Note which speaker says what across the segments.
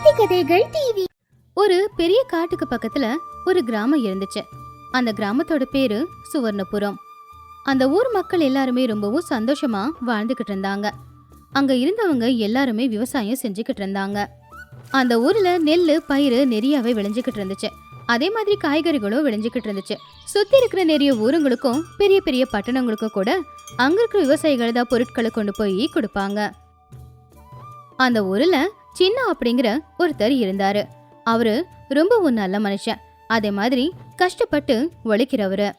Speaker 1: நீதி கதைகள் டிவி. ஒரு பெரிய காட்டுக்கு பக்கத்துல ஒரு கிராமம் இருந்துச்சு. அந்த கிராமத்தோட பேரு சுவர்ணபுரம். அந்த ஊர் மக்கள் எல்லாருமே ரொம்பவும் சந்தோஷமா வாழ்ந்துகிட்டு இருந்தாங்க. அங்க இருந்தவங்க எல்லாருமே விவசாயம் செஞ்சுக்கிட்டு இருந்தாங்க. அந்த ஊர்ல நெல்லு பயிறு நிறையவே விளைஞ்சுக்கிட்டு இருந்துச்சு. அதே மாதிரி காய்கறிகளும் விளைஞ்சுக்கிட்டு இருந்துச்சு. சுத்தி இருக்கிற நிறைய ஊருங்களுக்கும் பெரிய பெரிய பட்டணங்களுக்கும் கூட அங்க இருக்கிற விவசாயிகள் தான் பொருட்களை கொண்டு போய் கொடுப்பாங்க. அந்த ஊர்ல சின்ன அப்படிங்கிற ஒருத்தர் இருந்தாரு. அவரு ரொம்பவும் நல்ல மனுஷன். அதே மாதிரி கஷ்டப்பட்டு உழைக்கிறவரு.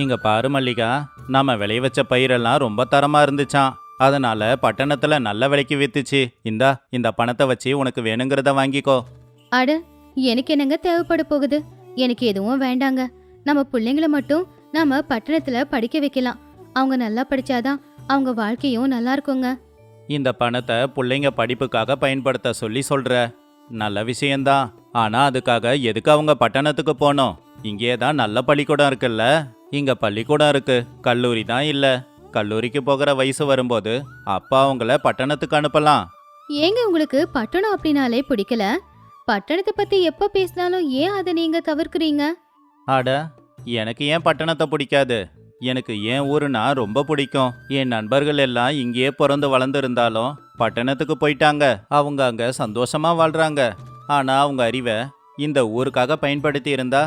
Speaker 2: இங்க பாரு மல்லிகா, நாம விளைய வச்ச பயிரெல்லாம் ரொம்ப தரமா இருந்துச்சாம். அதனால பட்டணத்துல நல்ல விலைக்கு வித்துச்சு. இந்த பணத்தை வச்சு உனக்கு வேணுங்கிறத வாங்கிக்கோ.
Speaker 1: அட, எனக்கு என்னங்க தேவைப்பட போகுது? எனக்கு எதுவும் வேண்டாங்க. நம்ம பிள்ளைங்களை மட்டும் நாம பட்டணத்துல படிக்க வைக்கலாம். அவங்க நல்லா படிச்சாதான் அவங்க வாழ்க்கையும் நல்லா இருக்குங்க.
Speaker 2: இந்த பணத்தை பிள்ளைங்க படிப்புக்காக பயன்படுத்த சொல்ற நல்ல விஷயம்தான். ஆனா அதுக்காக எதுக்கு அவங்க பட்டணத்துக்கு போனோம்? இங்கே தான் நல்ல பள்ளிக்கூடம் இருக்குல்ல. இங்க பள்ளிக்கூடம் இருக்கு, கல்லூரி தான் இல்ல. கல்லூரிக்கு போகிற வயசு வரும்போது அப்பா அவங்கள பட்டணத்துக்கு அனுப்பலாம்.
Speaker 1: ஏங்க உங்களுக்கு பட்டணம் அப்படின்னாலே பிடிக்கல? பட்டணத்தை பத்தி எப்ப பேசினாலும் ஏன் அதை நீங்க தவிர்க்கிறீங்க?
Speaker 2: அட, எனக்கு ஏன் பட்டணத்தை பிடிக்காது? எனக்கு ஏன் ஊருனா ரொம்ப பிடிக்கும். என் நண்பர்கள் எல்லாம் இங்கேயே பிறந்து வளர்ந்து இருந்தாலும் பட்டணத்துக்கு போயிட்டாங்க. அவங்க அங்க சந்தோஷமா வாழ்றாங்க. ஆனா அவங்க அறிவை இந்த ஊருக்காக பயன்படுத்தி இருந்தா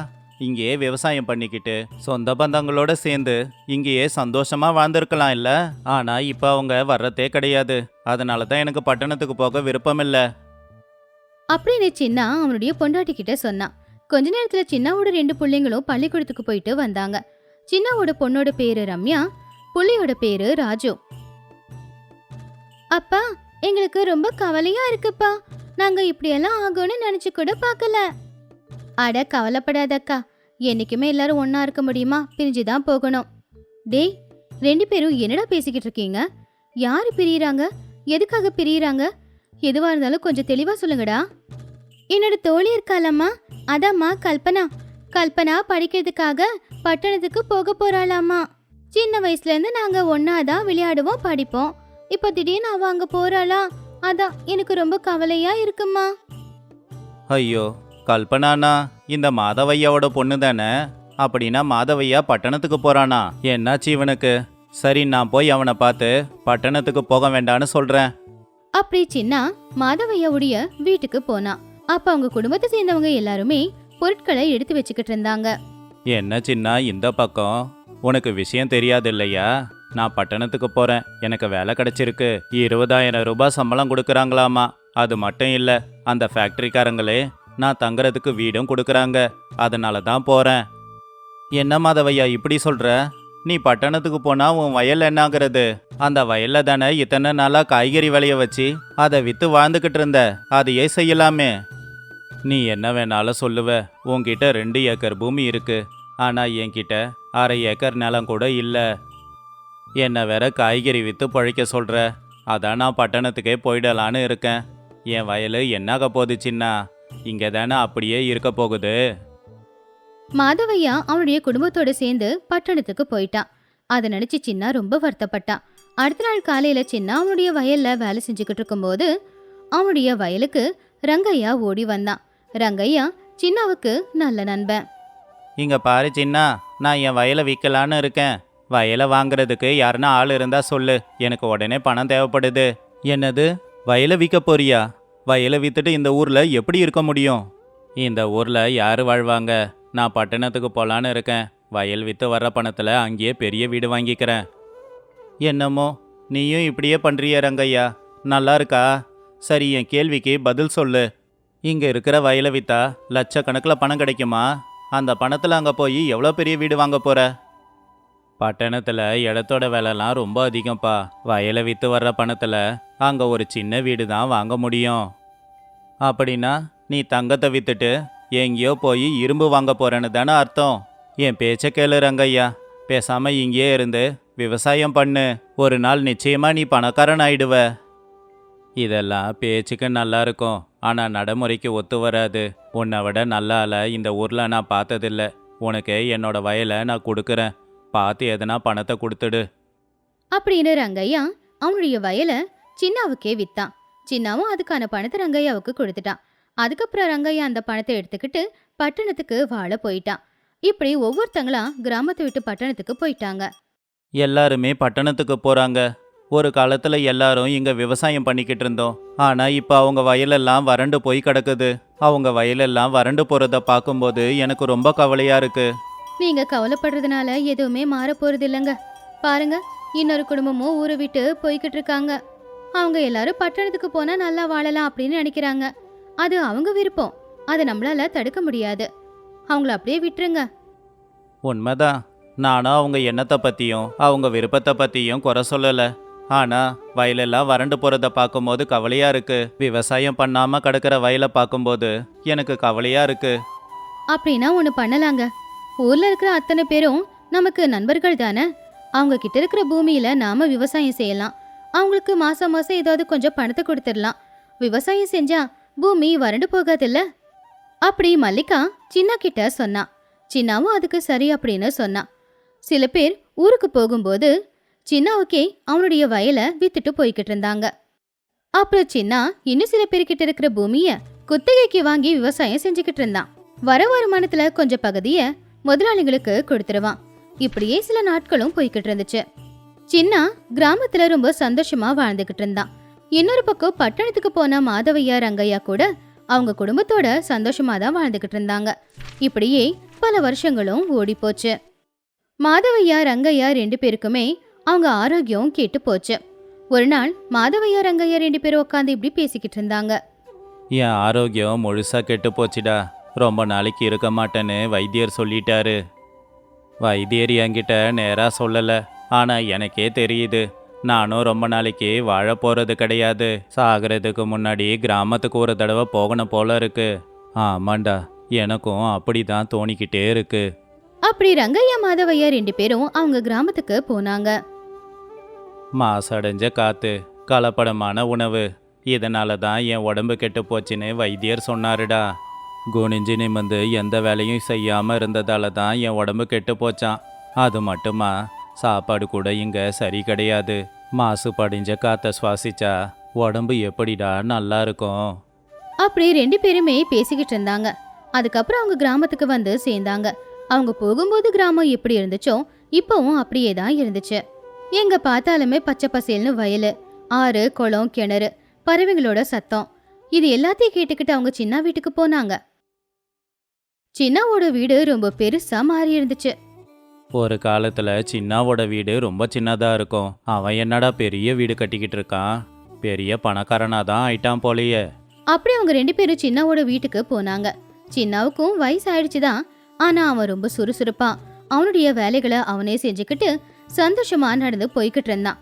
Speaker 2: இங்கேயே விவசாயம் பண்ணிக்கிட்டு சொந்த பந்தங்களோட சேர்ந்து இங்கேயே சந்தோஷமா வாழ்ந்திருக்கலாம் இல்ல. ஆனா இப்ப அவங்க வர்றதே கிடையாது. அதனாலதான் எனக்கு பட்டணத்துக்கு போக விருப்பம் இல்ல
Speaker 1: அப்படின்னு சின்னா அவனுடைய பொண்டாட்டி கிட்ட சொன்னான். கொஞ்ச நேரத்துல சின்னாவோட 2 பிள்ளைங்களும் பள்ளிக்கூடத்துக்கு போயிட்டு வந்தாங்க. சின்னாவோட பொண்ணோட பேரு ரம்யா, புள்ளியோட பேரு ராஜு. அப்பா, எங்களுக்கு ரொம்ப கவலையா இருக்குப்பா. நாங்க இப்படியெல்லாம் ஆகும்னு நினைச்சு கூட பார்க்கல. அட, கவலைப்படாதக்கா. என்னைக்குமே எல்லாரும் ஒன்னா இருக்க முடியுமா? பிரிஞ்சுதான் போகணும். டேய், 2 பேரும் என்னடா பேசிக்கிட்டு இருக்கீங்க? யாரு பிரியறாங்க? எதுக்காக பிரியறாங்க? எதுவா இருந்தாலும் கொஞ்சம் தெளிவா சொல்லுங்கடா. என்னோட தோழி இருக்காளம்மா, அதாம்மா கல்பனா. கல்பனா படிக்கிறதுக்காக பட்டணத்துக்கு போக போறாளாமா. சின்ன வயசுல இருந்து நாங்க ஒன்னாதான் விளையாடுவோம், படிப்போம். இப்ப திடீர்னு அவ அங்க போறாளா? அதான் எனக்கு ரொம்ப கவலையா இருக்குமா.
Speaker 2: ஐயோ, கல்பனானா இந்த மாதவையாவோட பொண்ணு தானே? அப்படின்னா மாதவையா பட்டணத்துக்கு போறானா? என்னாச்சு இவனுக்கு? சரி, நான் போய் அவனை பார்த்து பட்டணத்துக்கு போக வேண்டான்னு சொல்றேன்.
Speaker 1: அப்படி சின்ன மாதவையாவுடைய வீட்டுக்கு போனா. அப்ப அவங்க குடும்பத்தை சேர்ந்தவங்க எல்லாருமே பொருட்களை எடுத்து வச்சுக்கிட்டு இருந்தாங்க.
Speaker 2: என்ன சின்ன, இந்த பக்கம் உனக்கு விஷயம் தெரியாது இல்லையா? நான் பட்டணத்துக்கு போறேன். எனக்கு வேலை கிடைச்சிருக்கு. 20,000 ரூபாய் சம்பளம் கொடுக்கறாங்களாமா. அது மட்டும் இல்ல, அந்த ஃபேக்டரிக்காரங்களே நான் தங்குறதுக்கு வீடும் கொடுக்கறாங்க. அதனால தான் போறேன். என்ன மாதவையா இப்படி சொல்ற? நீ பட்டணத்துக்கு போனா உன் வயல் என்னாகிறது? அந்த வயல்ல தானே இத்தனை நாளா காய்கறி விளைய வச்சு அதை வித்து வாழ்ந்துகிட்டு இருந்த. அதையே செய்யலாமே. நீ என்ன வேணாலும் சொல்லுவ. உன்கிட்ட 2 ஏக்கர் பூமி இருக்கு. ஆனா என்கிட்ட 1/2 ஏக்கர் நிலம் கூட இல்ல. என்ன வேற காய்கறி வித்து பழைக்க சொல்ற. அதான் நான் பட்டணத்துக்கே போயிடலான்னு இருக்கேன். என் வயலு என்னாக போகுது சின்னா? இங்க தானே அப்படியே இருக்க போகுது.
Speaker 1: மாதவையா அவனுடைய குடும்பத்தோட சேர்ந்து பட்டணத்துக்கு போயிட்டான். அதை நினைச்சு சின்ன ரொம்ப வருத்தப்பட்டான். அடுத்த நாள் காலையில சின்ன அவனுடைய வயல்ல வேலை செஞ்சுக்கிட்டு இருக்கும்போது அவனுடைய வயலுக்கு ரங்கையா ஓடி வந்தான். ரங்கையா சின்னாவுக்கு நல்ல நண்பன்.
Speaker 2: இங்க பாரு சின்னா, நான் என் வயலை விற்கலான்னு இருக்கேன். வயலை வாங்குறதுக்கு யாருன்னா ஆள் இருந்தா சொல்லு. எனக்கு உடனே பணம் தேவைப்படுது. என்னது, வயலை விற்க போறியா? வயலை வித்துட்டு இந்த ஊர்ல எப்படி இருக்க முடியும்? இந்த ஊர்ல யாரு வாழ்வாங்க? நான் பட்டணத்துக்கு போலான்னு இருக்கேன். வயல் வித்து வர்ற பணத்துல அங்கேயே பெரிய வீடு வாங்கிக்கிறேன். என்னமோ நீயும் இப்படியே பண்றிய ரங்கையா? நல்லா இருக்கா? சரி, என் கேள்விக்கு பதில் சொல்லு. இங்க இருக்கிற வயலை வித்தா லட்சக்கணக்கில் பணம் கிடைக்குமா? அந்த பணத்துல அங்க போய் எவ்வளோ பெரிய வீடு வாங்க போற? பட்டணத்துல இடத்தோட விலைலாம் ரொம்ப அதிகம்ப்பா. வயலை வித்து வர்ற பணத்துல அங்க ஒரு சின்ன வீடு தான் வாங்க முடியும். அப்படின்னா நீ தங்கத்தை வித்துட்டு எங்கேயோ போய் இரும்பு வாங்க போறேன்னு தானே அர்த்தம்? என் பேச்ச கேளு ரங்கையா. பேசாம இங்கேயே இருந்து விவசாயம் பண்ணு. ஒரு நாள் நிச்சயமா நீ பணக்காரன் ஆயிடுவ. இதெல்லாம் பேச்சுக்கு நல்லா இருக்கும், ஆனா நடைமுறைக்கு ஒத்து வராது. உன்னை விட நல்ல ஆளை இந்த ஊர்ல நான் பார்த்ததில்ல. உனக்கு என்னோட வயலை நான் கொடுக்குறேன். பார்த்து எதனா பணத்தை கொடுத்துடு.
Speaker 1: அப்படின்னு ரங்கையா அவனுடைய வயலை சின்னாவுக்கே வித்தான். சின்னாவும் அதுக்கான பணத்தை ரங்கையாவுக்கு கொடுத்துட்டான். அதுக்கப்புறம் ரங்கையா அந்த பணத்தை எடுத்துக்கிட்டு பட்டணத்துக்கு வாழ போயிட்டான். இப்படி ஒவ்வொருத்தங்களா கிராமத்தை விட்டு பட்டணத்துக்கு போயிட்டாங்க.
Speaker 2: எல்லாருமே பட்டணத்துக்கு போறாங்க. ஒரு காலத்துல எல்லாரும் இங்க விவசாயம் பண்ணிக்கிட்டு இருந்தோம். ஆனா இப்ப அவங்க வயலெல்லாம் வறண்டு போய் கிடக்குது. அவங்க வயலெல்லாம் வறண்டு போறத பார்க்கும்போது எனக்கு ரொம்ப கவலையா இருக்கு.
Speaker 1: நீங்க கவலைப்படுறதுனால எதுவுமே மாற போறது இல்லைங்க. பாருங்க, இன்னொரு குடும்பமும் ஊரை விட்டு போய்கிட்டு இருக்காங்க. அவங்க எல்லாரும் பட்டணத்துக்கு போனா நல்லா வாழலாம் அப்படின்னு நினைக்கிறாங்க. அது அவங்க விருப்பம். அதை நம்மளால தடுக்க முடியாது. அவங்கள அப்படியே விட்டுருங்க.
Speaker 2: உண்மைதான். நானும் அவங்க எண்ணத்தை பத்தியும் அவங்க விருப்பத்தை பத்தியும் குறை சொல்லல. ஆனா வயலெல்லாம் வறண்டு போறத பார்க்கும்போது கவலையா இருக்கு. விவசாயம் பண்ணாம கிடக்கிற வயலை பார்க்கும்போது எனக்கு கவலையா இருக்கு.
Speaker 1: அப்படின்னா ஒண்ணு பண்ணலாங்க. ஊர்ல இருக்கிற அத்தனை பேரும் நமக்கு நண்பர்கள் தானே. அவங்க கிட்ட இருக்கிற பூமியில நாம விவசாயம் செய்யலாம். அவங்களுக்கு மாசம் மாசம் ஏதாவது கொஞ்சம் பணத்தை கொடுத்துடலாம். விவசாயம் செஞ்சா பூமி வறண்டு போகாதுல்ல. அப்படி மல்லிகா சின்னா கிட்ட சொன்னா. சின்னாவும் அதுக்கு சரி அப்படின்னு சொன்னா. சில பேர் ஊருக்கு போகும்போது சின்னாவுக்கே அவனுடைய வயலை வித்துட்டு போய்கிட்டு இருந்தாங்க. அப்புறம் சின்னா இன்னும் சில பேர்கிட்ட இருக்கிற பூமிய குத்தகைக்கு வாங்கி விவசாயம் செஞ்சுக்கிட்டு இருந்தான். வர வருமானத்துல கொஞ்சம் பகுதிய முதலாளிகளுக்கு கொடுத்துருவான். இப்படியே சில நாட்களும் போய்கிட்டு இருந்துச்சு. சின்னா கிராமத்துல ரொம்ப சந்தோஷமா வாழ்ந்துகிட்டு இருந்தான். இன்னொரு பக்கம் பட்டணத்துக்கு போன மாதவையா ரங்கையா கூட அவங்க குடும்பத்தோட சந்தோஷமா தான் வாழ்ந்துகிட்டு இருந்தாங்க. இப்படியே பல வருஷங்களும் ஓடி போச்சு. மாதவையா ரங்கையா 2 பேருக்குமே அவங்க ஆரோக்கியம் கெட்டு போச்சு. ஒரு நாள் மாதவையா ரங்கையா 2 பேரும் உட்காந்து இப்படி பேசிக்கிட்டு இருந்தாங்க.
Speaker 2: என் ஆரோக்கியம் முழுசா கெட்டு போச்சுடா. ரொம்ப நாளைக்கு இருக்க மாட்டேன்னு வைத்தியர் சொல்லிட்டாரு. வைத்தியர் என்கிட்ட நேரா சொல்லல. ஆனா எனக்கே தெரியுது, நானும் ரொம்ப நாளைக்கு வாழ போறது கிடையாது. சாகிறதுக்கு முன்னாடி கிராமத்துக்கு ஒரு தடவை போகணும் போல இருக்கு. ஆமாண்டா, எனக்கும் அப்படிதான் தோணிக்கிட்டே இருக்கு.
Speaker 1: அப்படி ரங்கையா மாதவையா 2 பேரும் அவங்க கிராமத்துக்கு போனாங்க.
Speaker 2: மாசடைஞ்ச காத்து, கலப்படமான உணவு, இதனால தான் என் உடம்பு கெட்டு போச்சுன்னு வைத்தியர் சொன்னாருடா. குனிஞ்சு நிமிந்து எந்த வேலையும் செய்யாம இருந்ததால தான் என் உடம்பு கெட்டு போச்சான். அது மட்டுமா, சாப்பாடு கூட இங்க சரி கிடையாது. மாசு படிஞ்ச காத்தை சுவாசிச்சா உடம்பு எப்படிடா நல்லா இருக்கும்?
Speaker 1: அப்படி 2 பேருமே பேசிக்கிட்டு இருந்தாங்க. அதுக்கப்புறம் அவங்க கிராமத்துக்கு வந்து சேர்ந்தாங்க. அவங்க போகும்போது கிராமம் எப்படி இருந்துச்சோ இப்பவும் அப்படியே தான் இருந்துச்சு. எங்க பார்த்தாலுமே பச்சை பசேல்னு வயலு, ஆறு, குளம், கிணறு, பறவைகளோட சத்தம், இது எல்லாத்தையும் கேட்டுக்கிட்டு அவங்க சின்ன வீட்டுக்கு போனாங்க. சின்னாவோட வீடு ரொம்ப பெருசா மாறி இருந்துச்சு.
Speaker 2: ஒரு காலத்துல சின்னாவோட வீடு ரொம்ப சின்னதா இருக்கும். அவன் என்னடா பெரிய வீடு கட்டிக்கிட்டு இருக்கான்? பெரிய பணக்காரனா தான் ஆயிட்டான் போலயே.
Speaker 1: அப்படி அவங்க 2 பேரும் சின்னாவோட வீட்டுக்கு போனாங்க. சின்னாவுக்கும் வயசு ஆயிடுச்சுதான். ஆனா அவன் ரொம்ப சுறுசுறுப்பா அவனுடைய வேலைகளை அவனே செஞ்சுக்கிட்டு சந்தோஷமா நடந்து போய்கிட்டு இருந்தான்.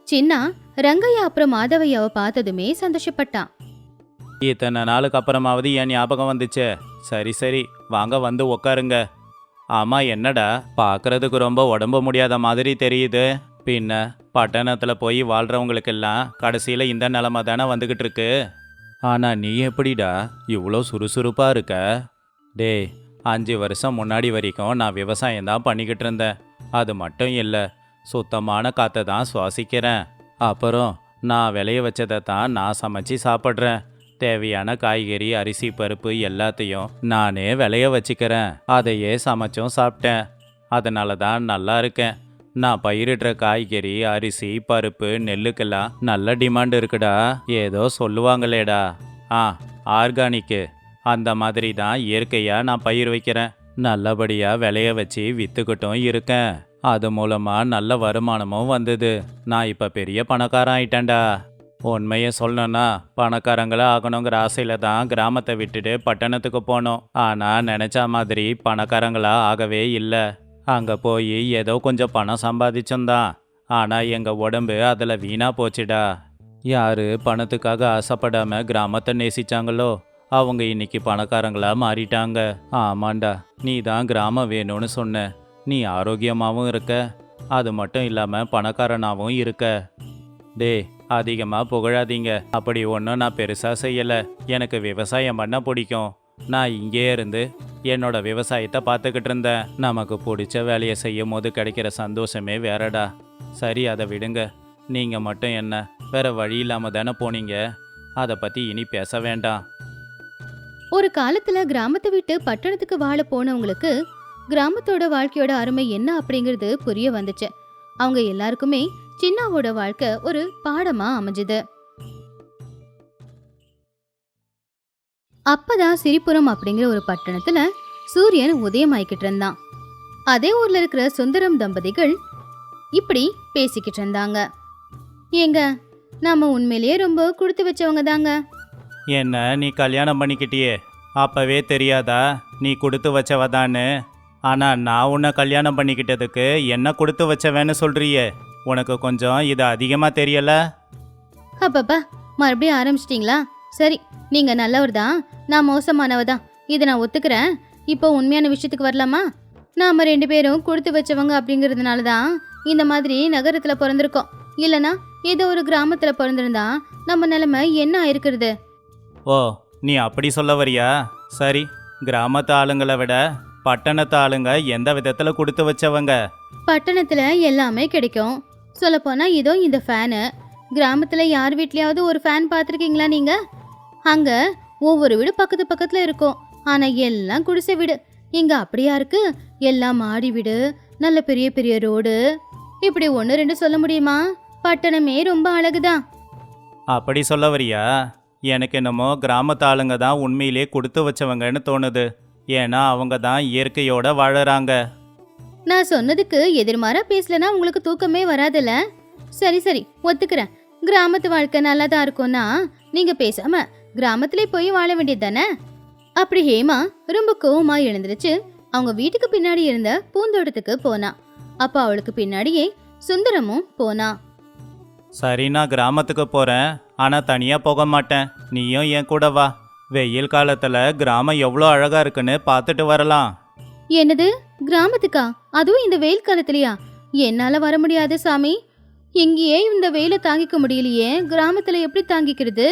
Speaker 1: சின்னா ரங்கையா அப்புறம் மாதவையாவை பார்த்ததுமே சந்தோஷப்பட்டான்.
Speaker 2: இத்தனை நாளுக்கு அப்புறமாவது என் ஞாபகம் வந்துச்சே. சரி சரி, வாங்க வந்து உக்காருங்க. ஆமா, என்னடா பார்க்கறதுக்கு ரொம்ப உடம்பு முடியாத மாதிரி தெரியுது. பின்ன பட்டணத்துல போய் வாழ்றவங்களுக்கெல்லாம் கடைசியில இந்த நிலைமை தானே வந்துகிட்டு இருக்கு. ஆனா நீ எப்படிடா இவ்வளோ சுறுசுறுப்பா இருக்க? டேய், 5 வருஷம் முன்னாடி வரைக்கும் நான் விவசாயம் தான் பண்ணிக்கிட்டு இருந்தேன். அது மட்டும் இல்லை, சுத்தமான காற்றை தான் சுவாசிக்கிறேன். அப்புறம் நான் விளைய வச்சதை தான் நான் சமைச்சு சாப்பிட்றேன். தேவையான காய்கறி, அரிசி, பருப்பு எல்லாத்தையும் நானே விளைய வச்சுக்கிறேன். அதையே சமைச்சும் சாப்பிட்டேன். அதனால தான் நல்லா இருக்கேன். நான் பயிரிடுற காய்கறி, அரிசி, பருப்பு, நெல்லுக்கெல்லாம் நல்ல டிமாண்ட் இருக்குடா. ஏதோ சொல்லுவாங்களேடா, ஆர்கானிக்கு, அந்த மாதிரி தான் இயற்கையாக நான் பயிர் வைக்கிறேன். நல்லபடியாக விளைய வச்சு விற்றுக்கிட்டும் இருக்கேன். அது மூலமாக நல்ல வருமானமும் வந்தது. நான் இப்போ பெரிய பணக்காரன் ஆயிட்டேன்டா. உண்மையை சொல்லணும்னா பணக்காரங்களா ஆகணுங்கிற ஆசையில தான் கிராமத்தை விட்டுட்டு பட்டணத்துக்கு போனோம். ஆனால் நினச்ச மாதிரி பணக்காரங்களா ஆகவே இல்லை. அங்கே போய் ஏதோ கொஞ்சம் பணம் சம்பாதிச்சோம்தான். ஆனால் எங்கள் உடம்பு அதில் வீணாக போச்சுடா. யார் பணத்துக்காக ஆசைப்படாமல் கிராமத்தை நேசிச்சாங்களோ அவங்க இன்னைக்கு பணக்காரங்களா மாறிட்டாங்க. ஆமாண்டா, நீ தான் கிராமம் வேணும்னு சொன்ன. நீ ஆரோக்கியமாகவும் இருக்க, அது மட்டும் இல்லாமல் பணக்காரனாகவும் இருக்க. டே, அதிகமாக புகழாதீங்க. அப்படி ஒன்றும் நான் பெருசாக செய்யலை. எனக்கு விவசாயம் பண்ண பிடிக்கும். நான் இங்கே இருந்து என்னோட விவசாயத்தை பார்த்துக்கிட்டு இருந்தேன். நமக்கு பிடிச்ச வேலையை செய்யும் போது கிடைக்கிற சந்தோஷமே வேறடா. சரி, அதை விடுங்க. நீங்கள் மட்டும் என்ன வேற வழி இல்லாமல் தானே போனீங்க? அதை பத்தி இனி பேச வேண்டாம்.
Speaker 1: ஒரு காலத்துல கிராமத்தை விட்டு பட்டணத்துக்கு வாழ போனவங்களுக்கு கிராமத்தோட வாழ்க்கையோட அருமை என்ன அப்படிங்கிறது புரிய வந்துச்சு. அவங்க எல்லாருக்குமே சின்னாவோட வாழ்க்கை ஒரு பாடமா அமைஞ்சுது. அப்பதான் சிரிப்புரம் அப்படிங்கிற ஒரு பட்டணத்துல சூரியன் உதயமாயிக்கிட்டு இருந்தான். அதே ஊர்ல இருக்கிற சுந்தரம் தம்பதிகள் இப்படி பேசிக்கிட்டு இருந்தாங்க. ஏங்க, நாம உண்மையிலேயே ரொம்ப கொடுத்து வச்சவங்க தாங்க.
Speaker 2: என்ன நீ கல்யாணம் பண்ணிக்கிட்டியே, அப்பவே தெரியாதா நீ கொடுத்து வச்சவதான்னு? ஆனா நான் உன்னை கல்யாணம் பண்ணிக்கிட்டதுக்கு என்ன கொடுத்து வச்சவேன்னு சொல்றியே, உனக்கு கொஞ்சம் இது அதிகமா தெரியல?
Speaker 1: அப்பப்பா, மறுபடியும் ஆரம்பிச்சிட்டீங்களா? சரி, நீங்க நல்லவர் தான், நான் மோசமானவ தான், இதை நான் ஒத்துக்கிறேன். இப்போ உண்மையான விஷயத்துக்கு வரலாமா? நாம 2 பேரும் கொடுத்து வச்சவங்க அப்படிங்கிறதுனால தான் இந்த மாதிரி நகரத்துல பிறந்திருக்கோம். இல்லனா ஏதோ ஒரு கிராமத்துல பிறந்திருந்தா நம்ம நிலைமை என்ன ஆயிருக்கிறது?
Speaker 2: ஓ, நீ அப்படி சொல்ல வரியா? சரி, கிராமத்து ஆளுங்களை விட பட்டணத்து ஆளுங்க எந்த விதத்துல கொடுத்து வச்சவங்க?
Speaker 1: பட்டணத்துல எல்லாமே கிடைக்கும். சொல்லப்போனா இதோ இந்த ஃபேனு. கிராமத்துல யார் வீட்லயாவது ஒரு ஃபேன் பார்த்துருக்கீங்களா நீங்க? அங்க ஒவ்வொரு வீடு பக்கத்து பக்கத்துல இருக்கும். ஆனா எல்லாம் குடிசை வீடு. இங்க அப்படியா இருக்கு? எல்லாம் மாடி வீடு, நல்ல பெரிய பெரிய ரோடு. இப்படி 1 2 சொல்ல முடியுமா? பட்டணமே ரொம்ப அழகுதான்.
Speaker 2: அப்படி சொல்ல வரியா? எனக்கு என்னமோ கிராமத்து ஆளுங்க தான் உண்மையிலே கொடுத்து வச்சவங்கன்னு தோணுது. ஏன்னா அவங்க தான் இயற்கையோட வாழறாங்க.
Speaker 1: நான் சொன்னதுக்கு எதிர்மாறா பேசலனா உங்களுக்கு தூக்கமே வராதுல்ல? சரி சரி, ஒத்துக்கிறேன். கிராமத்து வாழ்க்கை நல்லா தான் இருக்கும்னா நீங்க பேசாம கிராமத்திலே போய் வாழ வேண்டியது தானே? அப்படி ஹேமா ரொம்ப கோவமா எழுந்திருச்சு அவங்க வீட்டுக்கு பின்னாடி இருந்த பூந்தோட்டத்துக்கு போனா. அப்ப அவளுக்கு பின்னாடியே சுந்தரமும் போனா.
Speaker 2: சரி, நான் கிராமத்துக்கு போறேன், ஆனா தனியா போக மாட்டேன். நீயும் என் கூட வா. வெயில் காலத்துல கிராமம் எவ்வளோ அழகா இருக்குன்னு பார்த்துட்டு வரலாம்.
Speaker 1: என்னது, கிராமத்துக்கா? அதுவும் இந்த வெயில் காலத்துலயா? என்னால வர முடியாது சாமி. இங்கேயே இந்த வெயில தாங்கிக்க முடியலையே, கிராமத்துல எப்படி தாங்கிக்கிறது?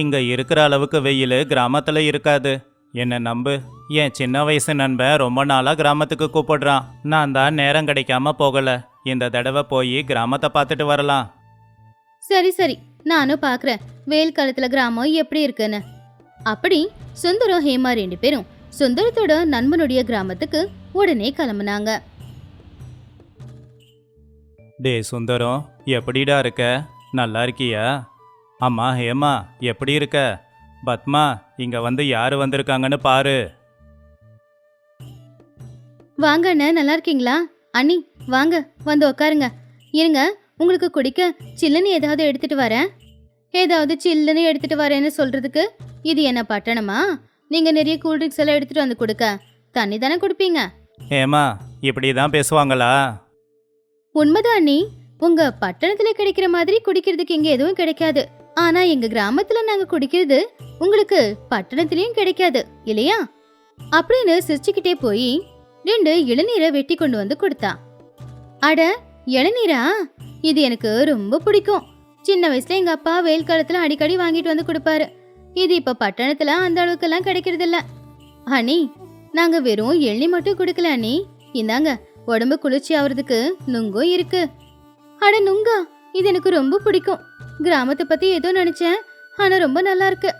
Speaker 2: இங்க இருக்கிற அளவுக்கு வெயில் கிராமத்துல இருக்காது, என்ன நம்பு. என் சின்ன வயசு நண்பன் ரொம்ப நாளா கிராமத்துக்கு கூப்பிடுறான். நான் தான் நேரம் கிடைக்காம போகல. இந்த தடவை போய் கிராமத்தை பார்த்துட்டு வரலாம்.
Speaker 1: சரி சரி, நானும் பாக்குறேன் வெயில் காலத்துல கிராமம் எப்படி இருக்குன்னு. அப்படி சுந்தரம் ஹேமா 2 பேரும் சுந்தரத்தோட நண்பனுடைய கிராமத்துக்கு உடனே கிளம்புனாங்க.
Speaker 2: டே சுந்தரம், எப்படிடா இருக்க? நல்லா இருக்கியா? அம்மா ஹேமா, எப்படி இருக்க? பத்மா, இங்க வந்து யாரு வந்திருக்காங்கன்னு பாரு.
Speaker 1: வாங்க அண்ணா, நல்லா இருக்கீங்களா? அண்ணி வாங்க, வந்து உக்காருங்க. இருங்க, உங்களுக்கு குடிக்க சில்லுன்னு ஏதாவது எடுத்துட்டு வரேன். ஏதாவது சில்லுன்னு எடுத்துட்டு வரேன்னு சொல்றதுக்கு இது என்ன பட்டணமா? நீங்க நிறைய கூல்ட்ரிங்க்ஸ் எல்லாம் எடுத்துட்டு வந்து கொடுக்க தண்ணி தானே குடிப்பீங்க.
Speaker 2: ஹேமா, இப்படி தான் பேசுவாங்களா?
Speaker 1: உண்மைதான் அண்ணி, உங்க பட்டணத்துல கிடைக்கிற மாதிரி குடிக்கிறதுக்கு இங்க எதுவும் கிடைக்காது. ஆனா எங்க கிராமத்துல நாங்க குடிக்கிறது உங்களுக்கு பட்டணத்திலயும் கிடைக்காது இல்லையா? அப்படின்னு சிரிச்சுக்கிட்டே போய் 2 இளநீரை வெட்டி கொண்டு வந்து கொடுத்தா. அட, இளநீரா? இது எனக்கு ரொம்ப பிடிக்கும். சின்ன வயசுல எங்க அப்பா வெயில் காலத்துல அடிக்கடி வாங்கிட்டு வந்து கொடுப்பாரு. இது இப்ப பட்டணத்துல அந்த அளவுக்கு எல்லாம் கிடைக்கிறது இல்ல. அண்ணி, நாங்க வெறும் எள்ளி மட்டும் கொடுக்கல அண்ணி. இந்தாங்க, உடம்பு குளிர்ச்சி ஆவறதுக்கு நுங்கும் இருக்கு. அட நுங்கா? இது எனக்கு ரொம்ப பிடிக்கும். கிராமத்தை பத்தி ஏதோ நினைச்சேன், ஆனா ரொம்ப நல்லா இருக்கு.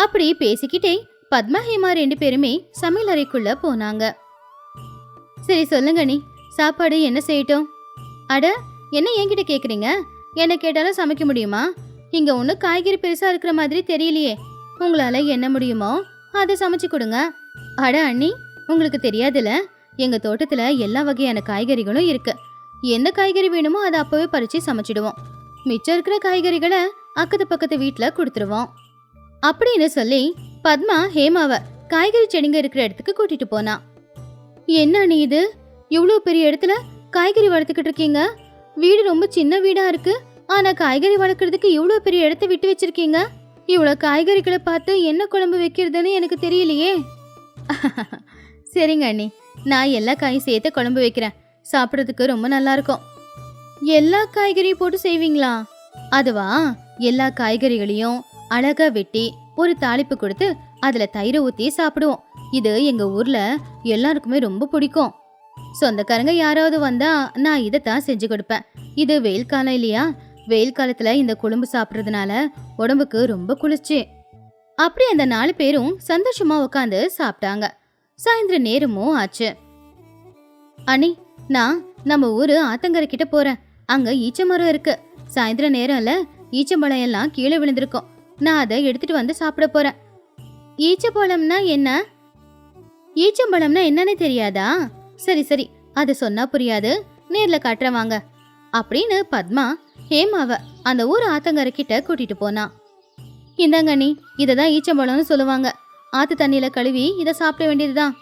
Speaker 1: அப்படி பேசிக்கிட்டே பத்மா ஹேமா 2 பேருமே சமையல் அறைக்குள்ள போனாங்க. சரி சொல்லுங்க அண்ணி, சாப்பாடு என்ன செய்யட்டும்? அட, என்ன என்கிட்ட கேக்குறீங்க? என்ன கேட்டாலும் சமைக்க முடியுமா? இங்க ஒன்றும் காய்கறி பெருசா இருக்கிற மாதிரி தெரியலையே. உங்களால என்ன முடியுமோ அதை சமைச்சு கொடுங்க. அட அண்ணி, உங்களுக்கு தெரியாதுல, எங்க தோட்டத்துல எல்லா வகையான காய்கறிகளும் இருக்கு. எந்த காய்கறி வேணுமோ அதை அப்பவே பறிச்சு சமைச்சிடுவோம். மிச்சம் இருக்கிற காய்கறிகளை அக்கத்து பக்கத்து வீட்டுல கொடுத்துருவோம் அப்படின்னு சொல்லி பத்மா ஹேமாவை காய்கறி செடிங்க இருக்கிற இடத்துக்கு கூட்டிட்டு போனா. என்ன நீ இது, இவ்வளோ பெரிய இடத்துல காய்கறி வளர்த்துக்கிட்டு இருக்கீங்க? வீடு ரொம்ப சின்ன வீடா இருக்கு, ஆனா காய்கறி வளர்க்கறதுக்கு இவ்வளோ பெரிய இடத்த விட்டு வச்சிருக்கீங்க. இவ்வளோ காய்கறிகளை பார்த்து என்ன குழம்பு வைக்கிறதுன்னு எனக்கு தெரியலையே. சரிங்க அண்ணி, நான் எல்லா காயும் சேர்த்து குழம்பு வைக்கிறேன். சாப்பிட்றதுக்கு ரொம்ப நல்லா இருக்கும். எல்லா காய்கறியும் போட்டு செய்வீங்களா? அதுவா, எல்லா காய்கறிகளையும் அழகா வெட்டி ஒரு தாளிப்பு கொடுத்து அதுல தயிரை ஊத்தி சாப்பிடுவோம். இது எங்க ஊர்ல எல்லாருக்குமே ரொம்ப பிடிக்கும். சொந்தக்காரங்க யாராவது வந்தா நான் இதைத்தான் செஞ்சு கொடுப்பேன். இது வெயில் காலம் இல்லையா, வெயில் காலத்துல இந்த குழம்பு சாப்பிட்றதுனால உடம்புக்கு ரொம்ப குளிர்ச்சி. அப்படி அந்த 4 பேரும் சந்தோஷமா உட்காந்து சாப்பிட்டாங்க. சாயந்தர நேரமும் ஆச்சு. அண்ணி, நான் நம்ம ஊரு ஆத்தங்கரை கிட்ட போறேன். அங்க ஈச்ச மரம் இருக்கு. சாயந்தர நேரம்ல ஈச்சம்பழம் எல்லாம் கீழே விழுந்திருக்கும். நான் அதை எடுத்துட்டு வந்து சாப்பிட போறேன். ஈச்சப்பழம்னா என்ன? ஈச்சம்பழம்னா என்னன்னு தெரியாதா? சரி சரி, அது சொன்னா புரியாது, நேர்ல காட்டுறேன் வாங்க அப்படின்னு பத்மா ஹேமாவ அந்த ஊர் ஆத்தங்கரை கிட்ட கூட்டிட்டு போனா. இந்தாங்க அண்ணி, இததான் ஈச்சம்பழம்னு சொல்லுவாங்க. ஆத்து தண்ணியில கழுவி இதை சாப்பிட வேண்டியதுதான்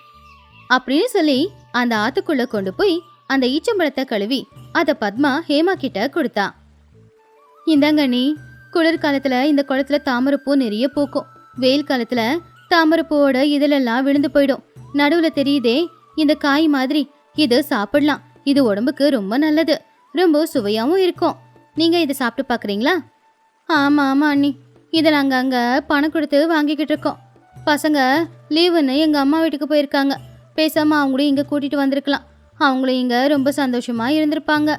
Speaker 1: அப்படின்னு சொல்லி அந்த ஆத்துக்குள்ள கொண்டு போய் அந்த ஈச்சம்பழத்தை கழுவி அத பத்மா ஹேமா கிட்ட கொடுத்தா. இந்தாங்க அண்ணி, குளிர்காலத்துல இந்த குளத்துல தாமரைப்பூ நிறைய பூக்கும். வெயில் காலத்துல தாமரைப்பூவோட இதழெல்லாம் விழுந்து போயிடும். நடுவுல தெரியுதே இந்த காய் மாதிரி, இது சாப்பிடலாம். இது உடம்புக்கு ரொம்ப நல்லது, ரொம்ப சுவையாவும் இருக்கும். நீங்க இதை சாப்பிட்டு பாக்குறீங்களா? ஆமா ஆமா அண்ணி, இதை நாங்க அங்க பணம் கொடுத்து வாங்கிக்கிட்டு இருக்கோம். பசங்க லீவுன்னு எங்க அம்மா வீட்டுக்கு போயிருக்காங்க. பேசாம அவங்களும் இங்க கூட்டிட்டு வந்திருக்கலாம். அவங்களும் இங்க ரொம்ப சந்தோஷமா இருந்திருப்பாங்க.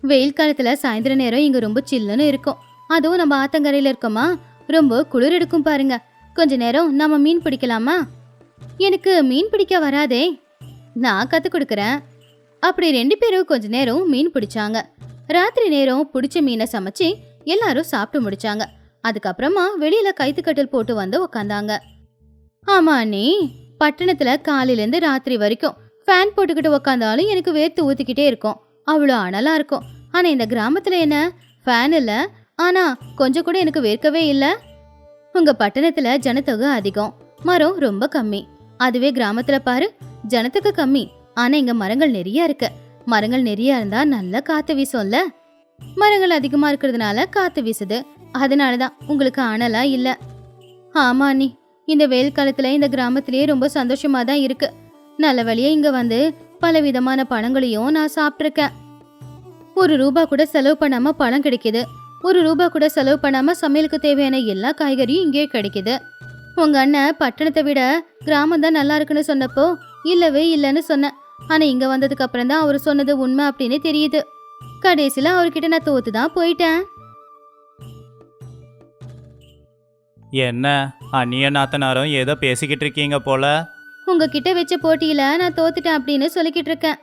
Speaker 1: வெயில் காலத்துல சாயந்தர நேரம் இங்க ரொம்ப சில்லுன்னு இருக்கும். அதுவும் நம்ம ஆத்தங்கரையில இருக்கோமா, ரொம்ப குளிர் எடுக்கும் பாருங்க. கொஞ்ச நேரம் நம்ம மீன் பிடிக்கலாமா? எனக்கு மீன் பிடிக்க வராதே, நான் கத்து கொடுக்கறேன். அப்படி 2 பேரும் கொஞ்ச நேரம் மீன் பிடிச்சாங்க. ராத்திரி நேரம் பிடிச்ச மீனை சமைச்சு எல்லாரும் சாப்பிட்டு முடிச்சாங்க. அதுக்கப்புறமா வெளியில கைத்துக்கட்டல் போட்டு வந்து உக்காந்தாங்க. ஆமா அண்ணி, பட்டணத்துல காலையிலேருந்து ராத்திரி வரைக்கும் ஃபேன் போட்டுக்கிட்டு உக்காந்தாலும் எனக்கு வேர்த்து ஊத்திக்கிட்டே இருக்கும். அவ்வளோ அனலா இருக்கும். ஆனா இந்த கிராமத்துல என்ன, ஃபேன் இல்ல, ஆனா கொஞ்சம் கூட எனக்கு வேர்க்கவே இல்லை. உங்க பட்டணத்துல ஜனத்தொகை அதிகம், மரம் ரொம்ப கம்மி. அதுவே கிராமத்துல பாரு, ஜனத்துக்கு கம்மி, ஆனா இங்க மரங்கள் நிறைய இருக்கு. மரங்கள் நிறைய இருந்தா நல்ல காத்து வீசும்ல. மரங்கள் அதிகமா இருக்கிறதுனால காத்து வீசுது. அதனாலதான் உங்களுக்கு அனலா இல்ல. ஆமா அண்ணி, இந்த வெயில் காலத்துல இந்த கிராமத்திலேயே ரொம்ப சந்தோஷமா தான் இருக்கு. நல்ல வழியா இங்க வந்து பல விதமான பழங்களையும் நான் சாப்பிட்டிருக்கேன். ₹1 கூட செலவு பண்ணாம பழம் கிடைக்குது. ₹1 கூட செலவு பண்ணாம சமையலுக்கு தேவையான எல்லா காய்கறியும் இங்கே கிடைக்குது. உங்க அண்ணன் பட்டணத்தை விட கிராமம் தான் நல்லா இருக்குன்னு சொன்னப்போ இல்லவே இல்லைன்னு சொன்னேன். ஆனா இங்க வந்ததுக்கு அப்புறம் தான் அவர் சொன்னது உண்மை அப்படின்னு தெரியுது. கடைசியில அவர்கிட்ட நான் தோத்துதான் போயிட்டேன்.
Speaker 2: என்ன அண்ணிய நாத்தனாரும் ஏதோ பேசிக்கிட்டு இருக்கீங்க போல.
Speaker 1: உங்ககிட்ட வச்ச போட்டியில நான் தோத்துட்டேன் அப்படின்னு சொல்லிக்கிட்டு இருக்கேன்.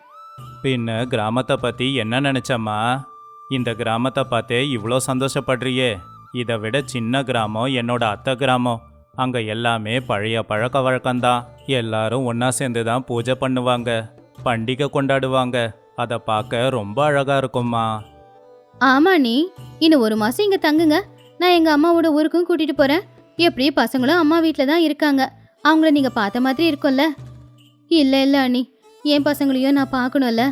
Speaker 2: பின்ன கிராமத்தை பத்தி என்ன நினைச்சம்மா? இந்த கிராமத்தை பார்த்தே இவ்வளோ சந்தோஷப்படுறியே. இதை விட சின்ன கிராமம் என்னோட அத்தை கிராமம். அங்க எல்லாமே பழைய பழக்க வழக்கம்தான். எல்லாரும் ஒன்னா சேர்ந்து தான் பூஜை பண்ணுவாங்க, பண்டிகை கொண்டாடுவாங்க. அதை பார்க்க ரொம்ப அழகா இருக்கும்மா.
Speaker 1: ஆமா நீ, இன்னும் 1 மாசம் இங்க தங்குங்க. நான் எங்க அம்மாவோட ஊருக்கும் கூட்டிட்டு போறேன். எப்படி பசங்களும் அம்மா வீட்டுல தான் இருக்காங்க. அவங்கள நீங்க பார்த்த மாதிரி இருக்கும்ல? இல்ல இல்ல அண்ணி, என் பசங்களையும் நான் பார்க்கணும்ல.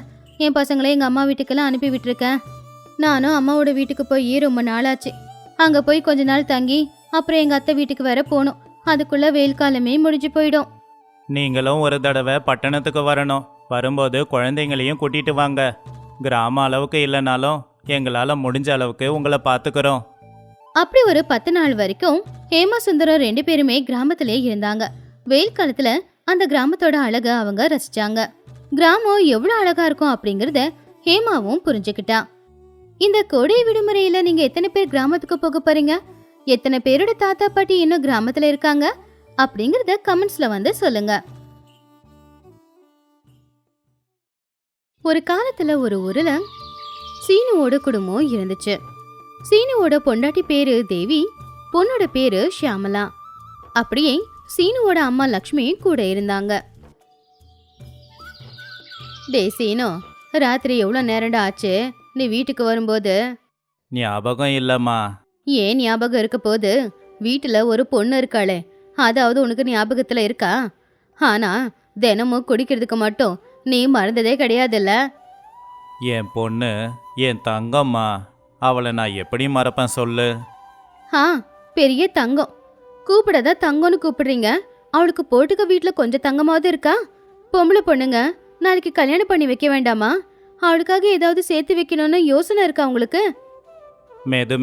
Speaker 1: என் பசங்களை எங்க அம்மா வீட்டுக்கெல்லாம் அனுப்பி விட்டுருக்கேன். நானும் அம்மாவோட வீட்டுக்கு போய் ரொம்ப நாளாச்சு. அங்க போய் கொஞ்ச நாள் தங்கி அப்புறம் எங்க அத்தை வீட்டுக்கு வேற போகணும். அதுக்குள்ள வெயில் காலமே முடிஞ்சு போயிடும்.
Speaker 2: நீங்களும் ஒரு தடவை பட்டணத்துக்கு வரணும். வரும்போது குழந்தைங்களையும் கூட்டிட்டு வாங்க. கிராம அளவுக்கு இல்லைனாலும் எங்களால முடிஞ்ச அளவுக்கு உங்களை பார்த்துக்கிறோம்.
Speaker 1: அப்படி ஒரு 10 நாள் வரைக்கும் ஹேமா சுந்தரம் 2 பேருமே கிராமத்திலே இருந்தாங்க. வெயில் காலத்துல அந்த கிராமத்தோட அழக அவங்க ரசிச்சாங்க. கிராமம் எவ்வளவு அழகா இருக்கும் அப்படிங்கறத ஹேமாவும் புரிஞ்சுக்கிட்டா. இந்த கோடை விடுமுறையில நீங்க எத்தனை பேர் கிராமத்துக்கு போக போறீங்க? எத்தனை பேரோட தாத்தா பாட்டி இன்னும் கிராமத்துல இருக்காங்க அப்படிங்கறத கமெண்ட்ஸ்ல வந்து சொல்லுங்க. ஒரு காலத்துல ஒரு ஊர்ல சீனுவோட குடும்பம் இருந்துச்சு. சீனுவோட பொண்டாட்டி பேரு தேவி, பொண்ணோட பேரு ஷியாமலா. அப்படியே சீனுவோட அம்மா லக்ஷ்மி கூட இருந்தாங்க. டே சீனு, ராத்திரி எவ்வளவு நேரம்டா ஆச்சு? நீ வீட்டுக்கு வரும்போது
Speaker 2: ஞாபகம் இல்லம்மா.
Speaker 1: ஏன் ஞாபகம் இருக்க போது? வீட்டுல ஒரு பொண்ணு இருக்காளே, அதாவது உனக்கு ஞாபகத்துல இருக்கா? ஆனா தினமும் குடிக்கிறதுக்கு மட்டும் நீ மறந்ததே கிடையாதுல்ல?
Speaker 2: என் பொண்ணு என் தங்கம்மா. அவளை நான் எப்படி மறப்பேன் சொல்லு?
Speaker 1: பெரிய தங்கம். கூப்பிடாத தங்கம்னு கூப்பிடுறீங்க. அவளுக்கு போட்டுக்க வீட்டுல கொஞ்சம் தங்கமாவது இருக்கா? பொம்பளை பொண்ணுங்க நாளைக்கு கல்யாணம் பண்ணி வைக்க வேண்டாமா? அவளுக்காக ஏதாவது சேர்த்து வைக்கணும்னு யோசனை இருக்கா உங்களுக்கு?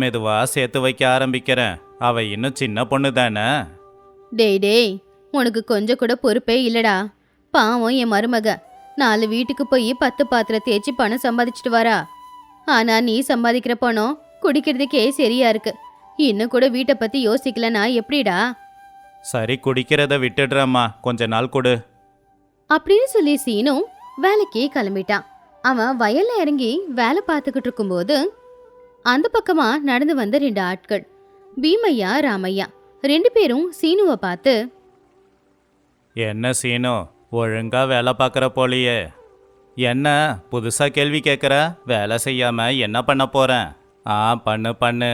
Speaker 2: மெதுவா சேர்த்து வைக்க ஆரம்பிக்கிறேன். அவ இன்னும் சின்ன பொண்ணு தானே.
Speaker 1: டேய், உனக்கு கொஞ்சம் கூட பொறுப்பே இல்லடா. பாவம் என் மருமக 4 வீட்டுக்கு போய் 10 பாத்திரம் தேய்ச்சி பணம் சம்பாதிச்சுட்டு வரா. ஆனா நீ சம்பாதிக்கிற பணம் குடிக்கிறதுக்கே சரியா இருக்கு. இன்னும் கூட வீட்டை பத்தி யோசிக்கலனா எப்படிடா?
Speaker 2: சரி, குடிக்கிறத விட்டுடுறேம்மா, கொஞ்ச நாள் கொடு.
Speaker 1: அப்படின்னு சொல்லி சீனு வேலைக்கு கிளம்பிட்டான். அவன் வயல்ல இறங்கி வேலை பார்த்துக்கிட்டு இருக்கும்போது அந்த பக்கமா நடந்து வந்த 2 ஆட்கள், பீமையா ராமையா, 2 பேரும் சீனுவை பார்த்து,
Speaker 2: என்ன சீனு, ஒழுங்கா வேலை பார்க்குற போலியே. என்ன புதுசாக கேள்வி கேட்குற? வேலை செய்யாமல் என்ன பண்ண போகிறேன்? பண்ணு பண்ணு,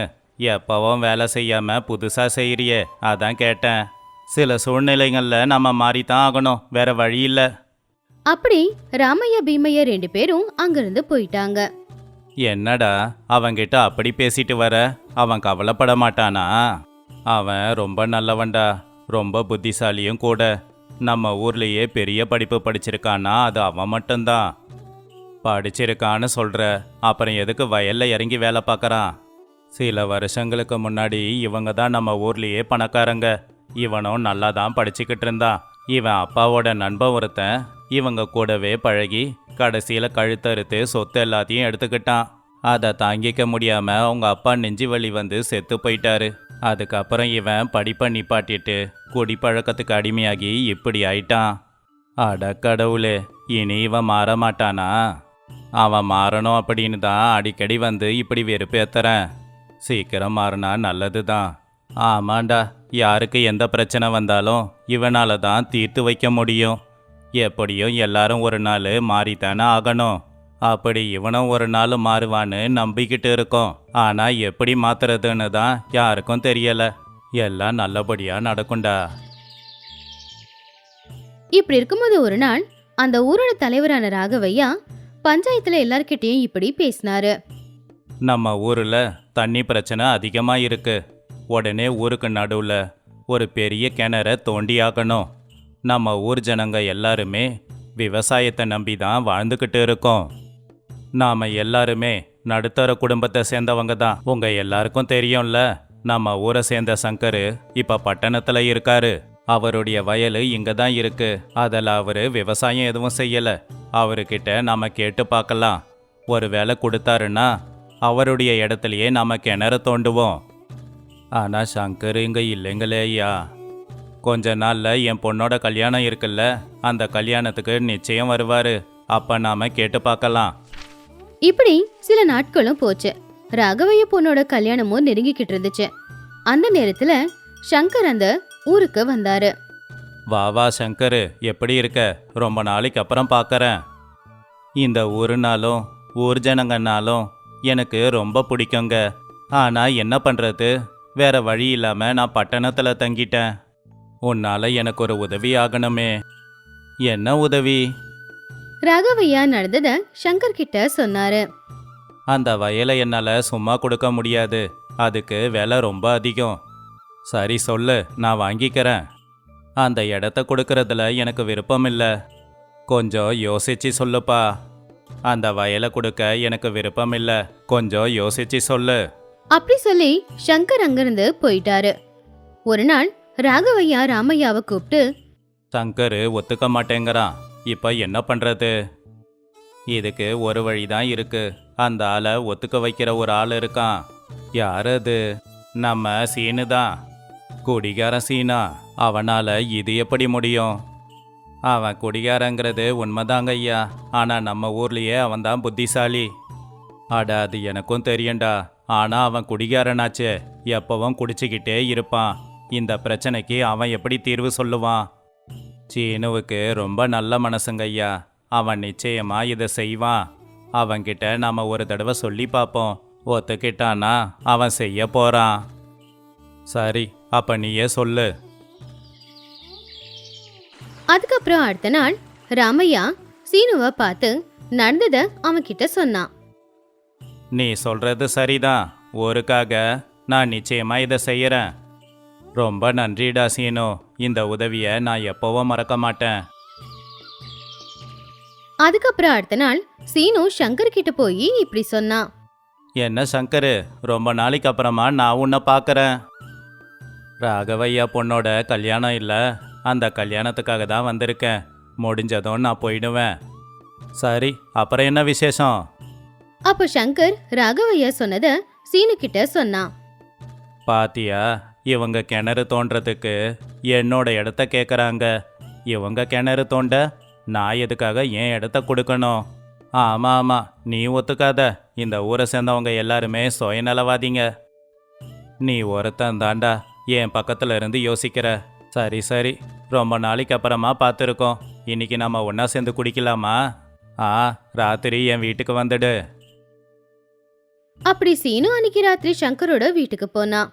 Speaker 2: எப்பவும் வேலை செய்யாமல் புதுசாக செய்கிறியே, அதான் கேட்டேன். சில சூழ்நிலைகளில் நம்ம மாறித்தான் ஆகணும், வேற வழி இல்லை.
Speaker 1: அப்படி ராமையா பீமையா 2 பேரும் அங்கிருந்து போயிட்டாங்க.
Speaker 2: என்னடா அவன்கிட்ட அப்படி பேசிட்டு வர? அவன் கவலைப்பட மாட்டானா? அவன் ரொம்ப நல்லவன்டா, ரொம்ப புத்திசாலியும் கூட. நம்ம ஊர்லேயே பெரிய படிப்பு படிச்சிருக்கானா அது அவன் மட்டும்தான். படிச்சிருக்கான்னு சொல்கிற, அப்புறம் எதுக்கு வயலில் இறங்கி வேலை பார்க்குறான்? சில வருஷங்களுக்கு முன்னாடி இவங்க தான் நம்ம ஊர்லேயே பணக்காரங்க. இவனும் நல்லா தான் படிச்சுக்கிட்டு இருந்தான். இவன் அப்பாவோட நண்பன் ஒருத்தன் இவங்க கூடவே பழகி கடைசியில் கழுத்தறுத்து சொத்து எல்லாத்தையும் எடுத்துக்கிட்டான். அதை தாங்கிக்க முடியாமல் அவங்க அப்பா நெஞ்சு வலி வந்து செத்து போயிட்டாரு. அதுக்கப்புறம் இவன் படிப்பை நிப்பாட்டிட்டு குடிப்பழக்கத்துக்கு அடிமையாகி இப்படி ஆயிட்டான். அட கடவுளே, இனி இவன் மாற மாட்டானா? அவன் மாறணும் அப்படின்னு தான் அடிக்கடி வந்து இப்படி வெறுப்பேத்துறேன். சீக்கிரம் மாறினா நல்லது தான். ஆமாண்டா, யாருக்கு எந்த பிரச்சனை வந்தாலும் இவனால தான் தீர்த்து வைக்க முடியும். எப்படியும் எல்லாரும் ஒரு நாள் மாறித்தானே ஆகணும். அப்படி இவனும் ஒரு நாள் மாறுவான்னு நம்பிக்கிட்டு இருக்கோம். ஆனால் எப்படி மாத்துறதுன்னு தான் யாருக்கும் தெரியல. எல்லாம் நல்லபடியாக நடக்கும்டா.
Speaker 1: இப்படி இருக்கும்போது ஒரு நாள் அந்த ஊரோட தலைவரான ராகவையா பஞ்சாயத்துல எல்லார்கிட்டயும் இப்படி பேசினாரு.
Speaker 2: நம்ம ஊரில் தண்ணி பிரச்சனை அதிகமாக இருக்கு. உடனே ஊருக்கு நடுவில் ஒரு பெரிய கிணறை தோண்டியாகணும். நம்ம ஊர் ஜனங்க எல்லாருமே விவசாயத்தை நம்பி தான் வாழ்ந்துக்கிட்டு இருக்கோம். நாம் எல்லாருமே நடுத்தர குடும்பத்தை சேர்ந்தவங்க தான். உங்கள் எல்லாருக்கும் தெரியும்ல, நம்ம ஊரை சேர்ந்த சங்கர் இப்போ பட்டணத்தில் இருக்காரு. அவருடைய வயல் இங்கே தான் இருக்கு. அதில் அவர் விவசாயம் எதுவும் செய்யலை. அவர்கிட்ட நாம் கேட்டு பார்க்கலாம். ஒரு வேலை கொடுத்தாருன்னா அவருடைய இடத்துலையே நாம் கிணறு தோண்டுவோம். ஆனால் சங்கர் இங்கே இல்லைங்களே ஐயா. கொஞ்ச நாளில் என் பொண்ணோட கல்யாணம் இருக்குல்ல, அந்த கல்யாணத்துக்கு நிச்சயம் வருவார். அப்போ நாம் கேட்டு பார்க்கலாம்.
Speaker 1: இப்படி சில நாட்களும் போச்சு. ராகவைய பொண்ணோட கல்யாணமும் நெருங்கிக்கிட்டு இருந்துச்சு. அந்த நேரத்துல சங்கர் அந்த ஊருக்கு வந்தாரு.
Speaker 2: வா வா சங்கர், எப்படி இருக்க? ரொம்ப நாளைக்கு அப்புறம் பார்க்கறேன். இந்த ஊருனாலும் ஊர் ஜனங்கன்னாலும் எனக்கு ரொம்ப பிடிக்குங்க. ஆனால் என்ன பண்ணுறது, வேற வழி இல்லாமல் நான் பட்டணத்தில் தங்கிட்டேன். உன்னால் எனக்கு ஒரு உதவி ஆகணுமே. என்ன உதவி?
Speaker 1: ராகவையா நடந்தத சங்கர் கிட்ட சொன்னாரு.
Speaker 2: அந்த வயலை என்னால் சும்மா கொடுக்க முடியாது. அதுக்கு விலை ரொம்ப அதிகம். சரி சொல்லு, நான் வாங்கிக்கிறேன். அந்த இடத்த கொடுக்கறதுல எனக்கு விருப்பம் இல்லை. கொஞ்சம் யோசிச்சு சொல்லுப்பா. அந்த வயலை கொடுக்க எனக்கு விருப்பம் இல்லை. கொஞ்சம் யோசிச்சு சொல்லு.
Speaker 1: அப்படி சொல்லி சங்கர் அங்கிருந்து போயிட்டாரு. ஒரு நாள் ராகவையா ராமையாவை கூப்பிட்டு,
Speaker 2: சங்கர் ஒத்துக்க மாட்டேங்கிறான். இப்போ என்ன பண்ணுறது? இதுக்கு ஒரு வழி தான் இருக்கு. அந்த ஆளை ஒத்துக்க வைக்கிற ஒரு ஆள் இருக்கான். யார் அது? நம்ம சீனு தான். குடிகாரன் சீனா. அவனால் இது எப்படி முடியும்? அவன் குடிகாரங்கிறது உண்மைதாங்க ஐயா. ஆனால் நம்ம ஊர்லேயே அவன் தான் புத்திசாலி. அட, அது எனக்கும் தெரியும்டா. ஆனால் அவன் குடிகாரனாச்சே, எப்பவும் குடிச்சிக்கிட்டே இருப்பான். இந்த பிரச்சனைக்கு அவன் எப்படி தீர்வு சொல்லுவான்? சீனுவுக்கு ரொம்ப நல்ல மனசுங்க ஐயா. அவன் நிச்சயமா இதை செய்வான். அவன்கிட்ட நாம ஒரு தடவை சொல்லி பார்ப்போம். ஒத்துக்கிட்டானா அவன் செய்ய போறான். சரி, அப்ப நீயே சொல்லு.
Speaker 1: அதுக்கப்புறம் அடுத்த நாள் ராமையா சீனுவை பார்த்து நடந்தத அவன் கிட்ட சொன்னான்.
Speaker 2: நீ சொல்றது சரிதான். ஊருக்காக நான் நிச்சயமா இதை செய்யறேன். ரொம்ப நன்றிடா சீனு. இந்த உதவியை நான் எப்பவும் மறக்க மாட்டேன்.
Speaker 1: அதுக்கப்புறம் அடுத்த நாள் சீனு சங்கர் கிட்ட போய் இப்படி சொன்னான்.
Speaker 2: என்ன சங்கரு, ரொம்ப நாளைக்கு அப்புறமா நான் உன்னை பார்க்குறேன். ராகவையா பொண்ணோட கல்யாணம் இல்லை, அந்த கல்யாணத்துக்காக தான் வந்திருக்கேன். முடிஞ்சதும் நான் போயிடுவேன். சரி, அப்புறம் என்ன விசேஷம்?
Speaker 1: அப்போ சங்கர் ராகவையா சொன்னத சீனு கிட்ட சொன்னான்.
Speaker 2: பாத்தியா, இவங்க கிணறு தோன்றதுக்கு என்னோட இடத்த கேட்குறாங்க. இவங்க கிணறு தோண்ட நான் எதுக்காக என் இடத்த கொடுக்கணும்? ஆமாம் ஆமாம், நீ ஒத்துக்காத. இந்த ஊரை சேர்ந்தவங்க எல்லாருமே சுயநலவாதிங்க. நீ ஒருத்தன் தாண்டா என் பக்கத்துல இருந்து யோசிக்கிற. சரி சரி, ரொம்ப நாளைக்கு அப்புறமா பார்த்துருக்கோம். இன்னைக்கு நம்ம ஒன்றா சேர்ந்து குடிக்கலாமா? ராத்திரி என் வீட்டுக்கு வந்துடு.
Speaker 1: அப்படி சீனு அன்னைக்கு ராத்திரி சங்கரோட வீட்டுக்கு போனான்.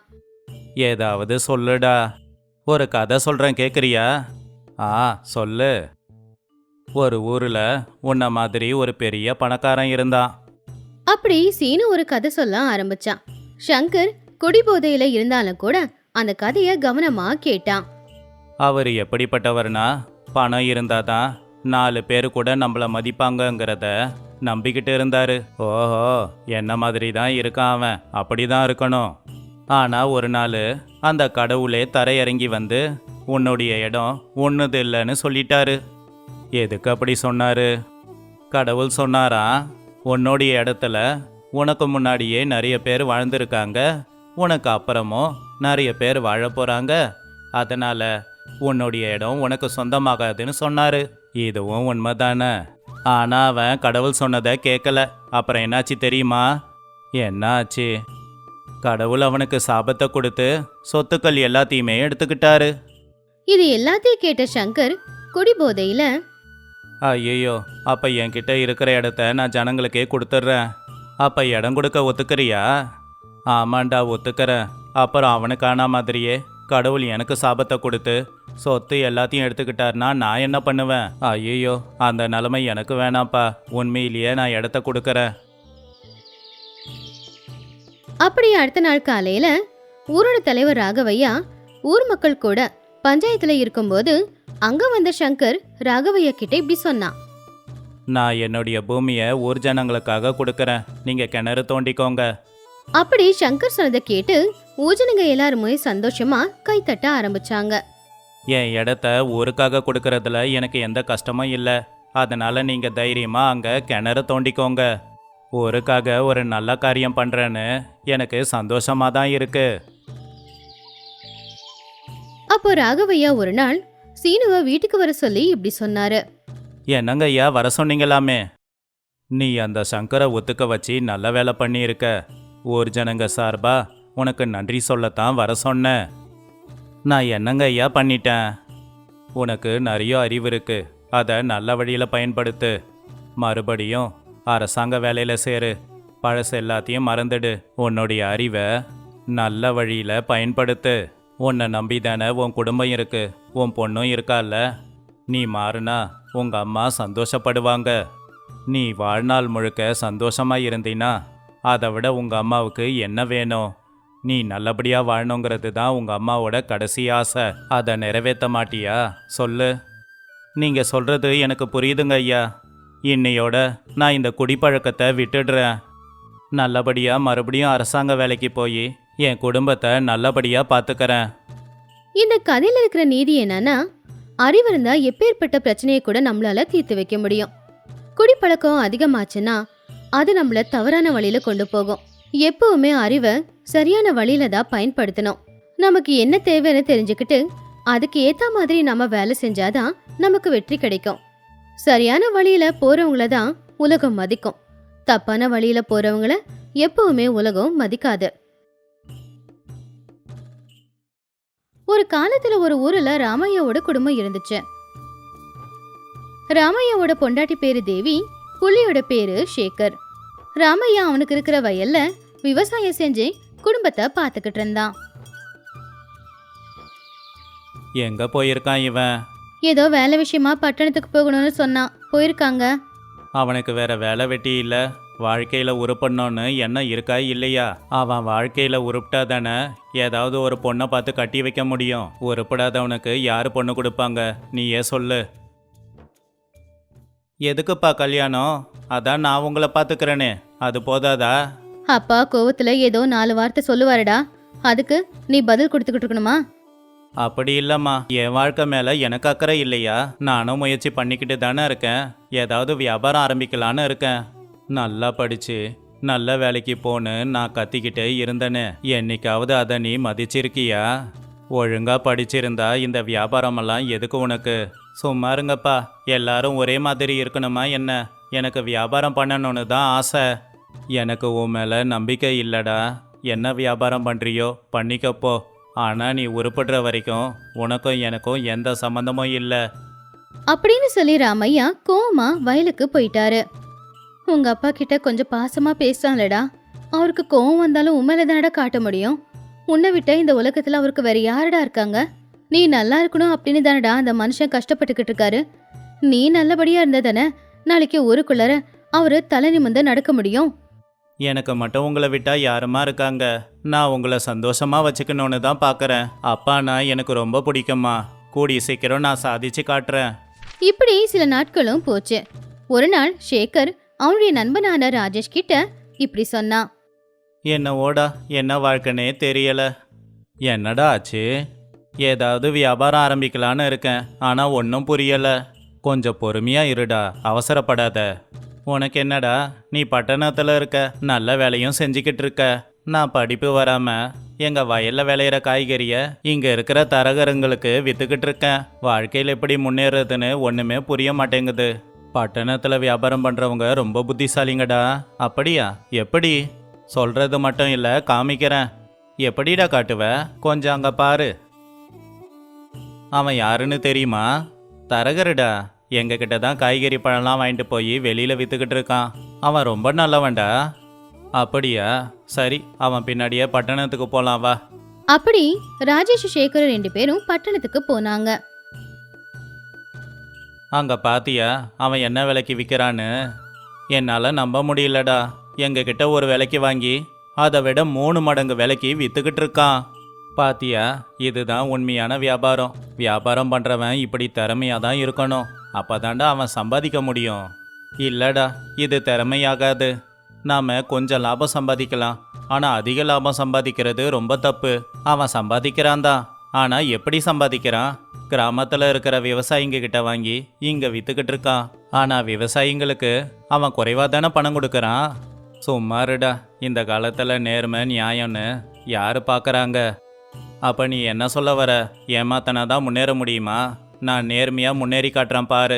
Speaker 2: ஏதாவது சொல்லுடா. ஒரு கதை சொல்கிறேன், கேட்குறியா? சொல்லு. ஒரு ஊரில் உன்ன மாதிரி ஒரு பெரிய பணக்காரன் இருந்தான்.
Speaker 1: அப்படி சீனு ஒரு கதை சொல்ல ஆரம்பிச்சான். சங்கர் குடிபோதையில இருந்தாலும் கூட அந்த கதைய கவனமா கேட்டான்.
Speaker 2: அவர் எப்படிப்பட்டவர்னா, பணம் இருந்தாதான் 4 பேர் கூட நம்மள மதிப்பாங்கங்கிறத நம்பிக்கிட்டு இருந்தாரு. ஓஹோ, என்ன மாதிரி தான் இருக்கான் அவன், அப்படிதான் இருக்கணும். ஆனால் ஒரு நாள் அந்த கடவுளே தரையிறங்கி வந்து உன்னுடைய இடம் ஒன்றுது இல்லைன்னு சொல்லிட்டாரு. எதுக்கு அப்படி சொன்னாரு? கடவுள் சொன்னாரா, உன்னுடைய இடத்துல உனக்கு முன்னாடியே நிறைய பேர் வாழ்ந்திருக்காங்க, உனக்கு அப்புறமும் நிறைய பேர் வாழ போகிறாங்க. அதனால் உன்னுடைய இடம் உனக்கு சொந்தமாகாதுன்னு சொன்னாரு. இதுவும் உண்மைதானே. ஆனால் அவன் கடவுள் சொன்னதை கேட்கல. அப்புறம் என்னாச்சு தெரியுமா? என்ன ஆச்சு? கடவுள் அவனுக்கு சாபத்தை கொடுத்து சொத்துக்கள் எல்லாத்தையுமே எடுத்துக்கிட்டாரு.
Speaker 1: இது எல்லாத்தையும் கேட்ட சங்கர் குடிபோதையில,
Speaker 2: ஐயோ, அப்போ என்கிட்ட இருக்கிற இடத்த நான் ஜனங்களுக்கே கொடுத்துட்றேன். அப்போ இடம் கொடுக்க ஒத்துக்கிறியா? ஆமாண்டா, ஒத்துக்கிறேன். அப்புறம் அவனுக்கான மாதிரியே கடவுள் எனக்கு சாபத்தை கொடுத்து சொத்து எல்லாத்தையும் எடுத்துக்கிட்டாருன்னா நான் என்ன பண்ணுவேன்? ஐயோ, அந்த நிலைமை எனக்கு வேணாம்ப்பா. உண்மையிலேயே நான் இடத்த கொடுக்கறேன்.
Speaker 1: அப்படி அடுத்த நாள் காலையில ஊரோட தலைவர் ராகவையா ஊர் மக்கள் கூட பஞ்சாயத்துல இருக்கும்போது அங்க வந்த சங்கர் ராகவையா கிட்ட இப்படி சொன்னான்.
Speaker 2: நான் என்னுடைய பூமியை ஊர் ஜனங்களுக்காக கொடுக்கறேன், நீங்க கிணறு தோண்டிக்கோங்க.
Speaker 1: அப்படி சங்கர் சொன்னதை கேட்டு ஊஜனுங்க எல்லாருமே சந்தோஷமா கைத்தட்ட ஆரம்பிச்சாங்க.
Speaker 2: என் இடத்த ஊருக்காக கொடுக்கறதுல எனக்கு எந்த கஷ்டமும் இல்லை. அதனால நீங்க தைரியமா அங்க கிணறு தோண்டிக்கோங்க. ஊருக்காக ஒரு நல்ல காரியம் பண்றேன்னு எனக்கு சந்தோஷமா தான் இருக்கு.
Speaker 1: அப்போ ராகவையா ஒரு நாள் சீனுவை வீட்டுக்கு வர சொல்லி இப்படி சொன்னாரு.
Speaker 2: என்னங்க ஐயா, வர சொன்னீங்களாமே. நீ அந்த சங்கரை ஒத்துக்க வச்சு நல்ல வேலை பண்ணியிருக்க. ஊர் ஜனங்க சார்பா உனக்கு நன்றி சொல்லத்தான் வர சொன்னேன். நான் என்னங்க ஐயா பண்ணிட்டேன்? உனக்கு நிறைய அறிவு இருக்கு, அதை நல்ல வழியில் பயன்படுத்து. மறுபடியும் அரசாங்க வேலையில் சேரு. பழசு எல்லாத்தையும் மறந்துடு. உன்னுடைய அறிவை நல்ல வழியில் பயன்படுத்து. உன்னை நம்பி தானே உன் குடும்பம் இருக்கு, உன் பொண்ணும் இருக்கால்ல. நீ மாறுனா உங்க அம்மா சந்தோஷப்படுவாங்க. நீ வாழ்நாள் முழுக்க சந்தோஷமாக இருந்தீன்னா அதை விட உங்க அம்மாவுக்கு என்ன வேணும்? நீ நல்லபடியாக வாழணுங்கிறது தான் உங்க அம்மாவோட கடைசி ஆசை. அதை நிறைவேற்ற மாட்டியா? சொல்லு. நீங்க சொல்றது எனக்கு புரியுதுங்க ஐயா. இன்னையோட நான் இந்த குடிப்பழக்கத்தை விட்டுடுறேன். நல்லபடியாக மறுபடியும் அரசாங்க வேலைக்கு போய் என் குடும்பத்தை நல்லபடியாக பார்த்துக்கிறேன்.
Speaker 1: இந்த கதையில இருக்கிற நீதி என்னன்னா, அறிவு இருந்தா எப்பேற்பட்ட பிரச்சனையை கூட நம்மளால தீர்த்து வைக்க முடியும். குடிப்பழக்கம் அதிகமாச்சுன்னா அது நம்மள தவறான வழியில கொண்டு போகும். எப்பவுமே அறிவை சரியான வழியில தான் பயன்படுத்தணும். நமக்கு என்ன தேவைன்னு தெரிஞ்சுக்கிட்டு அதுக்கு ஏத்த மாதிரி நம்ம வேலை செஞ்சாதான் நமக்கு வெற்றி கிடைக்கும். சரியான வழியில போறவங்கள தான் உலகம் மதிக்கும். தப்பான வழியில போறவங்கள எப்பவுமே உலகம் மதிக்காது. ஒரு காலத்துல ஒரு ஊர்ல ராமையாவோட குடும்பம் இருந்துச்சு. ராமையாவோட பொண்டாட்டி பேரு தேவி, புள்ளியோட பேரு சேகர். ராமையா அவனுக்கு இருக்கிற வயல்ல விவசாயம் செஞ்சு குடும்பத்தை பாத்துக்கிட்டு இருந்தான்.
Speaker 2: எங்க போயிருக்கான் இவன்?
Speaker 1: ஏதோ வேலை விஷயமா பட்டணத்துக்கு போகணும்னு சொன்னான், போயிருக்காங்க.
Speaker 2: அவனுக்கு வேற வேலை வெட்டி இல்லை, வாழ்க்கையில் உருப்படணும்னு எண்ணம் இருக்கா இல்லையா? அவன் வாழ்க்கையில் உருப்பிட்டா தானே ஏதாவது ஒரு பொண்ணை பார்த்து கட்டி வைக்க முடியும். உருப்படாதவனுக்கு யார் பொண்ணு கொடுப்பாங்க? நீயே சொல்லு. எதுக்குப்பா கல்யாணம்? அதான் நான் உங்களை பார்த்துக்கிறேனே, அது போதாதா?
Speaker 1: அப்பா கோவத்துல ஏதோ 4 வார்த்தை சொல்லுவாருடா, அதுக்கு நீ பதில் கொடுத்துக்கிட்டு இருக்கணுமா?
Speaker 2: அப்படி இல்லைம்மா, என் வாழ்க்கை மேலே எனக்கு அக்கறை இல்லையா? நானும் முயற்சி பண்ணிக்கிட்டு தானே இருக்கேன். ஏதாவது வியாபாரம் ஆரம்பிக்கலான்னு இருக்கேன். நல்லா படித்து நல்ல வேலைக்கு போன்னு நான் கத்திக்கிட்டே இருந்தேனே, என்னைக்காவது அதை நீ மதிச்சிருக்கியா? ஒழுங்கா படிச்சிருந்தா இந்த வியாபாரமெல்லாம் எதுக்கு உனக்கு? சும்மா இருங்கப்பா, எல்லாரும் ஒரே மாதிரி இருக்கணுமா என்ன? எனக்கு வியாபாரம் பண்ணணும்னு தான் ஆசை. எனக்கு உன் மேலே நம்பிக்கை இல்லடா. என்ன வியாபாரம் பண்ணுறியோ பண்ணிக்கப்போ. ஆனால் நீ உருப்படுற வரைக்கும் உனக்கும் எனக்கும் எந்த சம்மந்தமும் இல்லை.
Speaker 1: அப்படின்னு சொல்லி ராமையா கோவமா வயலுக்கு போயிட்டாரு. உங்க அப்பா கிட்ட கொஞ்சம் பாசமா பேசுறான்லடா. அவருக்கு கோவம் வந்தாலும் உண்மையில தானடா காட்ட முடியும். உன்னை விட்ட இந்த உலகத்துல அவருக்கு வேற யாரடா இருக்காங்க? நீ நல்லா இருக்கணும் அப்படின்னு தானடா அந்த மனுஷன் கஷ்டப்பட்டுக்கிட்டு இருக்காரு. நீ நல்லபடியா இருந்தா தானே நாளைக்கு ஊருக்குள்ளார அவரு தலை நிமிர்ந்து நடக்க முடியும்.
Speaker 2: எனக்கு மட்டும் உங்களை விட்டா யாருமா இருக்காங்க? நான் உங்களை சந்தோஷமா வச்சுக்கணும்னு தான் பார்க்குறேன். அப்பானா எனக்கு ரொம்ப பிடிக்குமா. கூடிய சீக்கிரம் நான் சாதிச்சு காட்டுறேன்.
Speaker 1: இப்படி சில நாட்களும் போச்சு. ஒரு நாள் சேகர் அவனுடைய நண்பனான ராஜேஷ் கிட்ட இப்படி சொன்னான்.
Speaker 2: என்னவோடா என்ன வாழ்க்கைனே தெரியல. என்னடா ஆச்சு? ஏதாவது வியாபாரம் ஆரம்பிக்கலான்னு இருக்கேன், ஆனால் ஒன்றும் புரியலை. கொஞ்சம் பொறுமையா இருடா, அவசரப்படாத. உனக்கு என்னடா, நீ பட்டணத்தில் இருக்க, நல்ல வேலையும் செஞ்சுக்கிட்டு இருக்க. நான் படிப்பு வராமல் எங்கள் வயலில் விளையிற காய்கறியை இங்கே இருக்கிற தரகருங்களுக்கு விற்றுக்கிட்டு இருக்கேன். வாழ்க்கையில் எப்படி முன்னேறதுன்னு ஒன்றுமே புரிய மாட்டேங்குது. பட்டணத்தில் வியாபாரம் பண்ணுறவங்க ரொம்ப புத்திசாலிங்கடா. அப்படியா? எப்படி? சொல்கிறது மட்டும் இல்லை, காமிக்கிறேன். எப்படிடா காட்டுவ? கொஞ்சம் அங்கே பாரு. அவன் யாருன்னு தெரியுமா? தரகருடா. எங்ககிட்ட தான் காய்கறி பழம்லாம் வாங்கிட்டு போய் வெளியில் விற்றுக்கிட்டு இருக்கான். அவன் ரொம்ப நல்லவன்டா. அப்படியா? சரி, அவன் பின்னாடியே பட்டணத்துக்கு போகலாம் வா.
Speaker 1: அப்படி ராஜேஷ் சேகர் 2 பேரும் பட்டணத்துக்கு போனாங்க.
Speaker 2: அங்கே பாத்தியா அவன் என்ன விலைக்கு விற்கிறான்னு? என்னால் நம்ப முடியலடா. எங்ககிட்ட ஒரு விலைக்கு வாங்கி அதை விட 3 மடங்கு விலைக்கு விற்றுக்கிட்டு இருக்கான். பாத்தியா, இதுதான் உண்மையான வியாபாரம். வியாபாரம் பண்ணுறவன் இப்படி திறமையாக தான் இருக்கணும். அப்போதாண்டா அவன் சம்பாதிக்க முடியும். இல்லைடா, இது திறமையாகாது. நாம் கொஞ்சம் லாபம் சம்பாதிக்கலாம், ஆனால் அதிக லாபம் சம்பாதிக்கிறது ரொம்ப தப்பு. அவன் சம்பாதிக்கிறான் தான், ஆனால் எப்படி சம்பாதிக்கிறான்? கிராமத்தில் இருக்கிற விவசாயிங்க கிட்ட வாங்கி இங்கே விற்றுக்கிட்டு இருக்கான். ஆனால் விவசாயிங்களுக்கு அவன் குறைவாக தானே பணம் கொடுக்குறான். சும்மாருடா, இந்த காலத்தில் நேர்மை நியாயம்னு யார் பார்க்குறாங்க? அப்போ நீ என்ன சொல்ல வர? ஏமாத்தனா தான் முன்னேற முடியுமா? நான் நேர்மையாக முன்னேறி காட்டுறேன் பாரு.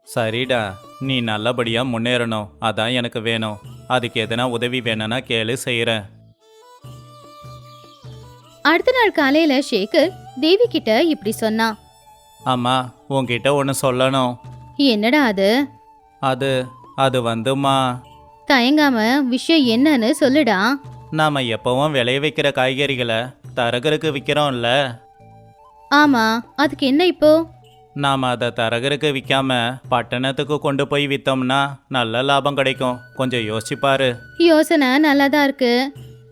Speaker 2: சரிடா, நீ நல்லபடியாக முன்னேறணும், அதான் எனக்கு வேணும். அதுக்கு எதனா உதவி வேணும்னா கேளு, செய்கிறேன்.
Speaker 1: அடுத்த நாள் காலையில சேகர் தேவி கிட்ட இப்படி சொன்னான்.
Speaker 2: அம்மா, உன்கிட்ட ஒன்று சொல்லணும்.
Speaker 1: என்னடா அது?
Speaker 2: அது அது வந்துமா,
Speaker 1: தயங்காம விஷயம் என்னன்னு சொல்லுடா.
Speaker 2: நாம் எப்பவும் விளைய வைக்கிற காய்கறிகளை தரகருக்கு விற்கிறோம்ல.
Speaker 1: ஆமா, அதுக்கு என்ன இப்போ?
Speaker 2: நாம் அதை தரகருக்கு விற்காம பட்டணத்துக்கு கொண்டு போய் விற்றோம்னா நல்ல லாபம் கிடைக்கும். கொஞ்சம் யோசிப்பாரு.
Speaker 1: யோசனை நல்லாதான் இருக்கு.